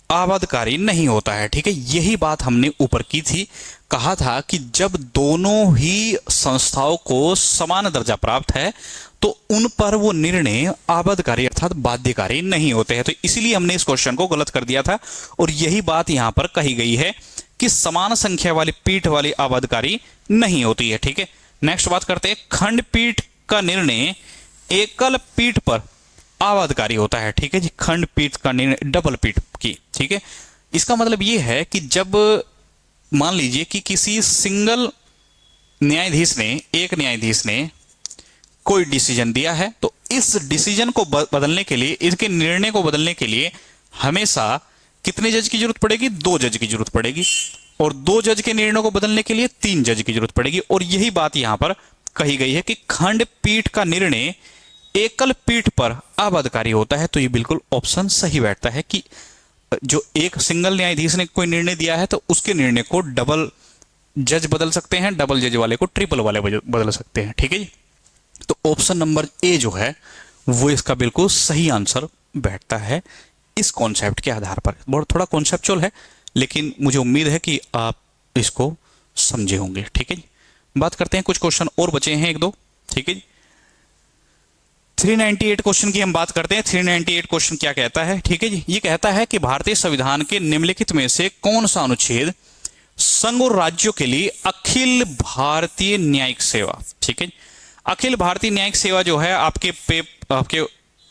अबाधकारी नहीं होता है। ठीक है, यही बात हमने ऊपर की थी, कहा था कि जब दोनों ही संस्थाओं को समान दर्जा प्राप्त है तो उन पर वो निर्णय अबाधकारी अर्थात बाध्यकारी नहीं होते हैं। तो इसीलिए हमने इस क्वेश्चन को गलत कर दिया था, और यही बात यहां पर कही गई है कि समान संख्या वाली पीठ वाली आबादकारी नहीं होती है। ठीक है, नेक्स्ट बात करते हैं, खंडपीठ का निर्णय एकल पीठ पर आबादकारी होता है। ठीक है जी, खंडपीठ का निर्णय डबल पीठ की। ठीक है, इसका मतलब यह है कि जब मान लीजिए कि किसी सिंगल न्यायाधीश ने, एक न्यायाधीश ने कोई डिसीजन दिया है, तो इस डिसीजन को बदलने के लिए, इसके निर्णय को बदलने के लिए हमेशा कितने जज की जरूरत पड़ेगी? 2 जज की जरूरत पड़ेगी। और 2 जज के निर्णय को बदलने के लिए 3 जज की जरूरत पड़ेगी। और यही बात यहां पर कही गई है कि खंडपीठ का निर्णय एकल पीठ पर आबादकारी होता है। तो ये बिल्कुल ऑप्शन सही बैठता है कि जो एक सिंगल न्यायाधीश ने कोई निर्णय दिया है, तो उसके निर्णय को डबल जज बदल सकते हैं, डबल जज वाले को ट्रिपल वाले बदल सकते हैं। ठीक है जी, तो ऑप्शन नंबर ए जो है वो इसका बिल्कुल सही आंसर बैठता है इस कॉन्सेप्ट के आधार पर। बहुत थोड़ा कॉन्सेप्चुअल है, लेकिन मुझे उम्मीद है कि आप इसको समझे होंगे। ठीक है जी, बात करते हैं, कुछ क्वेश्चन और बचे हैं 1-2। ठीक है जी, 398 क्वेश्चन की हम बात करते हैं। 398 क्वेश्चन क्या कहता है? ठीक है जी, ये कहता है कि भारतीय संविधान के निम्नलिखित में से कौन सा अनुच्छेद संघ और राज्यों के लिए अखिल भारतीय न्यायिक सेवा, ठीक है, अखिल भारतीय न्यायिक सेवा जो है आपके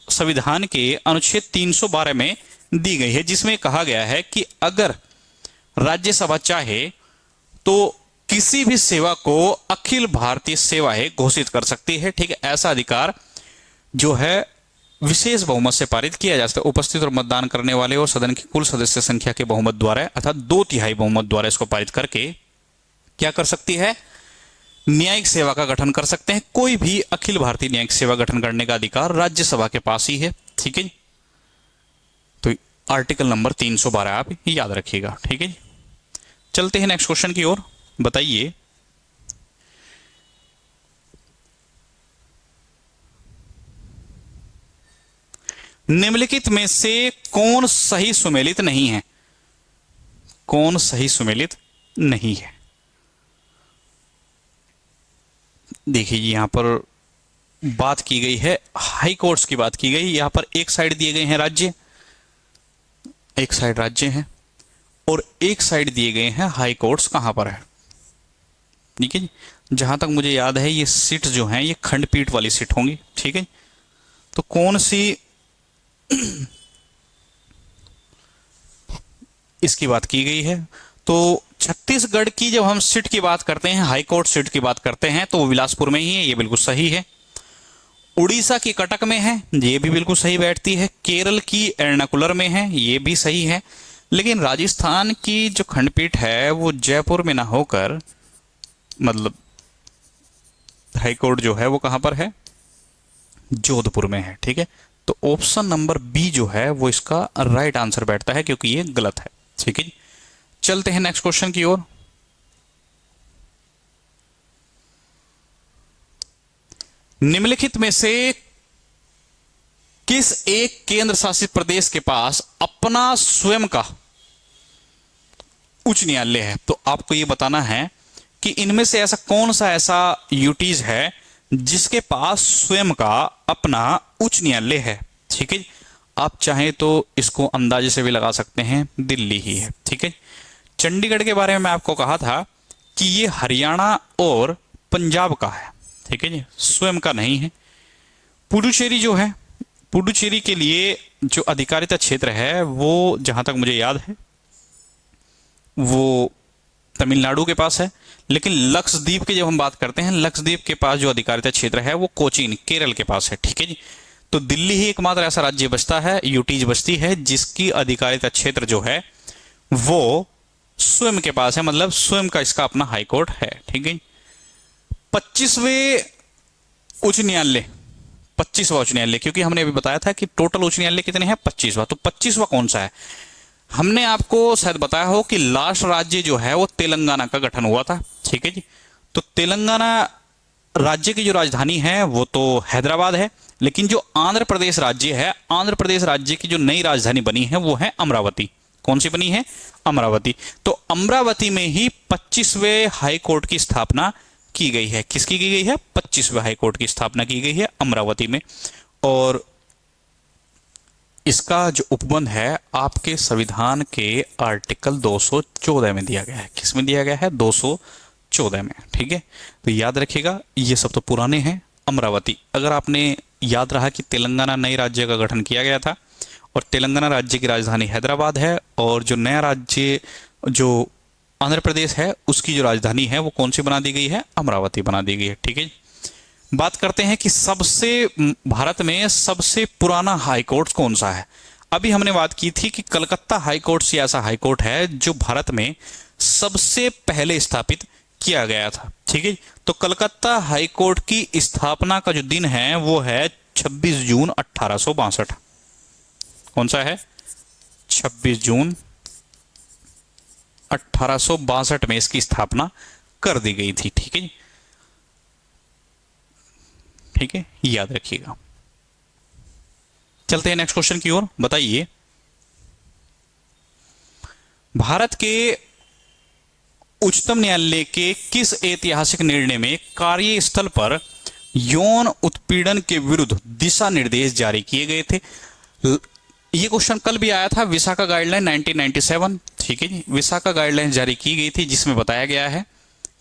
संविधान के अनुच्छेद 312 में दी गई है, जिसमें कहा गया है कि अगर राज्यसभा चाहे तो किसी भी सेवा को अखिल भारतीय सेवाएं घोषित कर सकती है। ठीक है, ऐसा अधिकार जो है विशेष बहुमत से पारित किया जा सकता है। उपस्थित और मतदान करने वाले और सदन की कुल सदस्य संख्या के बहुमत द्वारा अर्थात 2/3 बहुमत द्वारा इसको पारित करके क्या कर सकती है? न्यायिक सेवा का गठन कर सकते हैं। कोई भी अखिल भारतीय न्यायिक सेवा गठन करने का अधिकार राज्यसभा के पास ही है। ठीक है, तो आर्टिकल नंबर 312 आप याद रखिएगा। ठीक है, चलते हैं नेक्स्ट क्वेश्चन की ओर। बताइए, निम्नलिखित में से कौन सही सुमेलित नहीं है? कौन सही सुमेलित नहीं है? देखिए, यहां पर बात की गई है हाई कोर्ट्स की बात की गई। यहां पर एक साइड दिए गए हैं राज्य, एक साइड राज्य है और एक साइड दिए गए हैं हाई कोर्ट्स। कहां पर है? ठीक है जी, जहां तक मुझे याद है ये सीट जो हैं ये खंडपीठ वाली सीट होंगी। ठीक है, तो कौन सी इसकी बात की गई है? तो छत्तीसगढ़ की जब हम सीट की बात करते हैं, हाई कोर्ट सीट की बात करते हैं, तो वो बिलासपुर में ही है, ये बिल्कुल सही है। उड़ीसा की कटक में है, ये भी बिल्कुल सही बैठती है। केरल की एर्नाकुलर में है, ये भी सही है। लेकिन राजस्थान की जो खंडपीठ है वो जयपुर में ना होकर, मतलब हाई कोर्ट जो है वो कहां पर है? जोधपुर में है। ठीक है, तो ऑप्शन नंबर बी जो है वो इसका राइट आंसर बैठता है, क्योंकि ये गलत है। ठीक है, चलते हैं नेक्स्ट क्वेश्चन की ओर। निम्नलिखित में से किस एक केंद्र शासित प्रदेश के पास अपना स्वयं का उच्च न्यायालय है? तो आपको यह बताना है कि इनमें से ऐसा कौन सा ऐसा यूटीज है जिसके पास स्वयं का अपना उच्च न्यायालय है। ठीक है, आप चाहें तो इसको अंदाजे से भी लगा सकते हैं, दिल्ली ही है। ठीक है, चंडीगढ़ के बारे में मैं आपको कहा था कि ये हरियाणा और पंजाब का है। ठीक है जी, स्वयं का नहीं है। पुडुचेरी जो है, पुडुचेरी के लिए जो अधिकारिता क्षेत्र है वो जहां तक मुझे याद है वो तमिलनाडु के पास है। लेकिन लक्षद्वीप की जब हम बात करते हैं, लक्षद्वीप के पास जो अधिकारिता क्षेत्र है वो कोचीन केरल के पास है। ठीक है जी, तो दिल्ली ही एकमात्र ऐसा राज्य बचता है, यूटीज बचती है, जिसकी अधिकारिता क्षेत्र जो है वो स्वयं के पास है, मतलब स्वयं का इसका अपना हाई कोर्ट है। ठीक है, 25वें उच्च न्यायालय, 25वां उच्च न्यायालय, क्योंकि हमने अभी बताया था कि टोटल उच्च न्यायालय कितने हैं? 25वां। तो 25वां कौन सा है? हमने आपको शायद बताया हो कि लास्ट राज्य जो है वो तेलंगाना का गठन हुआ था। ठीक है जी, तो तेलंगाना राज्य की जो राजधानी है वो तो हैदराबाद है, लेकिन जो आंध्र प्रदेश राज्य है, आंध्र प्रदेश राज्य की जो नई राजधानी बनी है वो है अमरावती। कौन सी बनी है? अमरावती। तो अमरावती में ही 25वें हाई कोर्ट की स्थापना की गई है। किसकी की गई है? 25वें हाई कोर्ट की स्थापना की गई है अमरावती में। और इसका जो उपबंध है आपके संविधान के आर्टिकल 214 में दिया गया है। किस में दिया गया है? 214 में। ठीक है, तो याद रखिएगा, ये सब तो पुराने हैं। अमरावती, अगर आपने याद रहा कि तेलंगाना नए राज्य का गठन किया गया था और तेलंगाना राज्य की राजधानी हैदराबाद है, और जो नया राज्य जो आंध्र प्रदेश है उसकी जो राजधानी है वो कौन सी बना दी गई है? अमरावती बना दी गई है। ठीक है, बात करते हैं कि सबसे भारत में सबसे पुराना हाई कोर्ट कौन सा है। अभी हमने बात की थी कि कलकत्ता हाई कोर्ट से ऐसा हाई कोर्ट है जो भारत में सबसे पहले स्थापित किया गया था। ठीक है, तो कलकत्ता हाई कोर्ट की स्थापना का जो दिन है वो है 26 जून 1862। कौन सा है? 26 जून 1862 में इसकी स्थापना कर दी गई थी। ठीक है, ठीक है, याद रखिएगा। चलते हैं नेक्स्ट क्वेश्चन की ओर। बताइए, भारत के उच्चतम न्यायालय के किस ऐतिहासिक निर्णय में कार्यस्थल पर यौन उत्पीड़न के विरुद्ध दिशा निर्देश जारी किए गए थे? ये क्वेश्चन कल भी आया था, विसाका गाइडलाइन 1997। ठीक है जी, विसाका गाइडलाइन जारी की गई थी जिसमें बताया गया है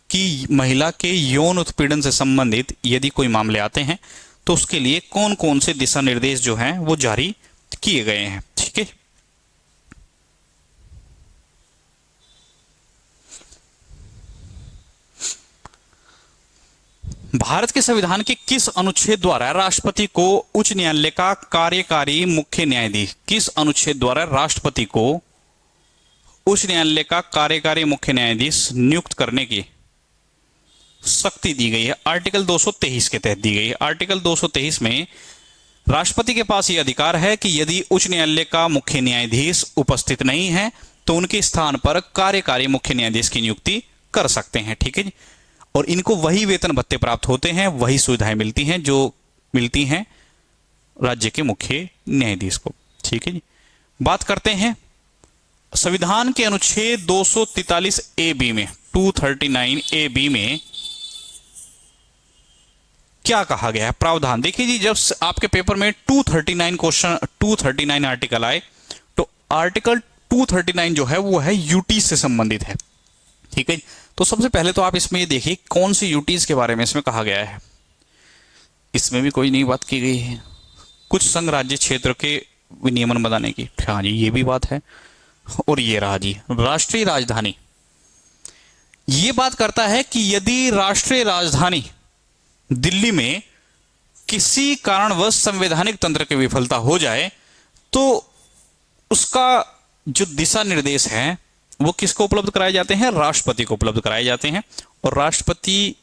कि महिला के यौन उत्पीड़न से संबंधित यदि कोई मामले आते हैं तो उसके लिए कौन कौन से दिशा निर्देश जो हैं वो जारी किए गए हैं। ठीक है, भारत के संविधान के किस अनुच्छेद द्वारा राष्ट्रपति को उच्च न्यायालय का कार्यकारी मुख्य न्यायाधीश, किस अनुच्छेद द्वारा राष्ट्रपति को उच्च न्यायालय का कार्यकारी मुख्य न्यायाधीश नियुक्त करने की शक्ति दी गई है? आर्टिकल 223 के तहत दी गई है। आर्टिकल 223 में राष्ट्रपति के पास यह अधिकार है कि यदि उच्च न्यायालय का मुख्य न्यायाधीश उपस्थित नहीं है तो उनके स्थान पर कार्यकारी मुख्य न्यायाधीश की नियुक्ति कर सकते हैं। ठीक है जी, और इनको वही वेतन भत्ते प्राप्त होते हैं, वही सुविधाएं मिलती हैं जो मिलती हैं राज्य के मुख्य न्यायाधीश को। ठीक है जी, बात करते हैं संविधान के अनुच्छेद 243 ए बी में, 239 ए बी में क्या कहा गया है? प्रावधान देखिए जी, जब आपके पेपर में 239 क्वेश्चन 239 आर्टिकल आए तो आर्टिकल 239 जो है वो है यूटी से संबंधित है। ठीक है, तो सबसे पहले तो आप इसमें ये देखिए कौन सी यूटीज के बारे में इसमें कहा गया है। इसमें भी कोई नई बात की गई है, कुछ संघ राज्य क्षेत्र के विनियमन बनाने की। हाँ जी, ये भी बात है। और ये रहा जी राष्ट्रीय राजधानी। ये बात करता है कि यदि राष्ट्रीय राजधानी दिल्ली में किसी कारणवश संवैधानिक तंत्र की विफलता हो जाए तो उसका जो दिशा निर्देश है वो किसको उपलब्ध कराए जाते हैं? राष्ट्रपति को उपलब्ध कराए जाते हैं। और राष्ट्रपति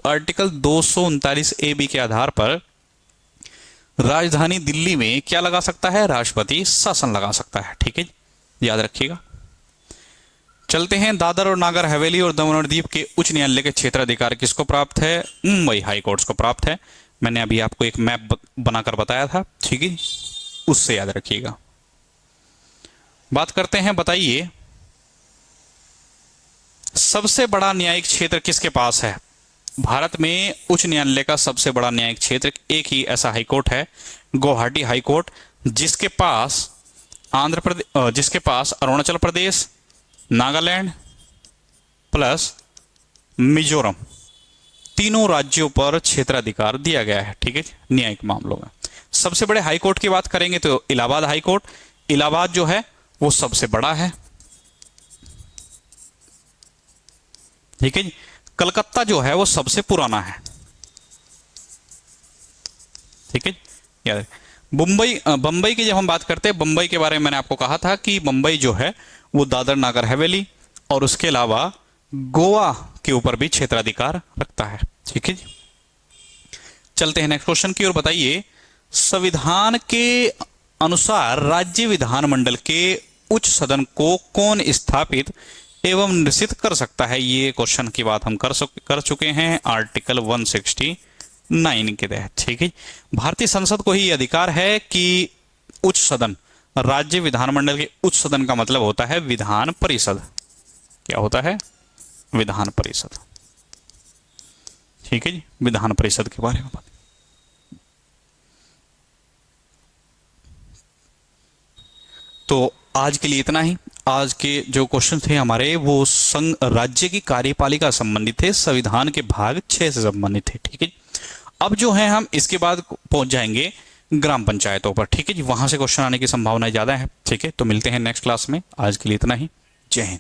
आर्टिकल 239 ए बी के आधार पर राजधानी दिल्ली में क्या लगा सकता है? राष्ट्रपति शासन लगा सकता है। ठीक है, याद रखिएगा। चलते हैं, दादर और नागर हवेली और दमन और दीव के उच्च न्यायालय के क्षेत्राधिकार किसको प्राप्त है? मुंबई हाई कोर्ट को प्राप्त है। मैंने अभी आपको एक मैप बनाकर बताया था। ठीक है, उससे याद रखिएगा। बात करते हैं, बताइए सबसे बड़ा न्यायिक क्षेत्र किसके पास है? भारत में उच्च न्यायालय का सबसे बड़ा न्यायिक क्षेत्र एक ही ऐसा हाईकोर्ट है, गुवाहाटी हाईकोर्ट, जिसके पास जिसके पास अरुणाचल प्रदेश, नागालैंड प्लस मिजोरम तीनों राज्यों पर क्षेत्राधिकार दिया गया है। ठीक है, न्यायिक मामलों में। सबसे बड़े हाईकोर्ट की बात करेंगे तो इलाहाबाद हाईकोर्ट, इलाहाबाद जो है वो सबसे बड़ा है। ठीक है जी, कलकत्ता जो है वो सबसे पुराना है। ठीक है, याद। बंबई की जब हम बात करते हैं, बंबई के बारे में मैंने आपको कहा था कि बंबई जो है वो दादर नागर हवेली और उसके अलावा गोवा के ऊपर भी क्षेत्राधिकार रखता है। ठीक है जी, चलते हैं नेक्स्ट क्वेश्चन की ओर। बताइए संविधान के अनुसार राज्य विधानमंडल के उच्च सदन को कौन स्थापित एवं निश्चित कर सकता है? ये क्वेश्चन की बात हम कर चुके हैं आर्टिकल 169 के तहत। ठीक है, भारतीय संसद को ही अधिकार है कि उच्च सदन, राज्य विधानमंडल के उच्च सदन का मतलब होता है विधान परिषद। क्या होता है? विधान परिषद। ठीक है जी, विधान परिषद के बारे में बात। तो आज के लिए इतना ही। आज के जो क्वेश्चन थे हमारे वो संघ राज्य की कार्यपालिका संबंधित थे, संविधान के भाग 6 से संबंधित थे। ठीक है, अब जो है हम इसके बाद पहुंच जाएंगे ग्राम पंचायतों पर। ठीक है जी, वहां से क्वेश्चन आने की संभावना ज्यादा है। ठीक है, तो मिलते हैं नेक्स्ट क्लास में। आज के लिए इतना ही। जय हिंद।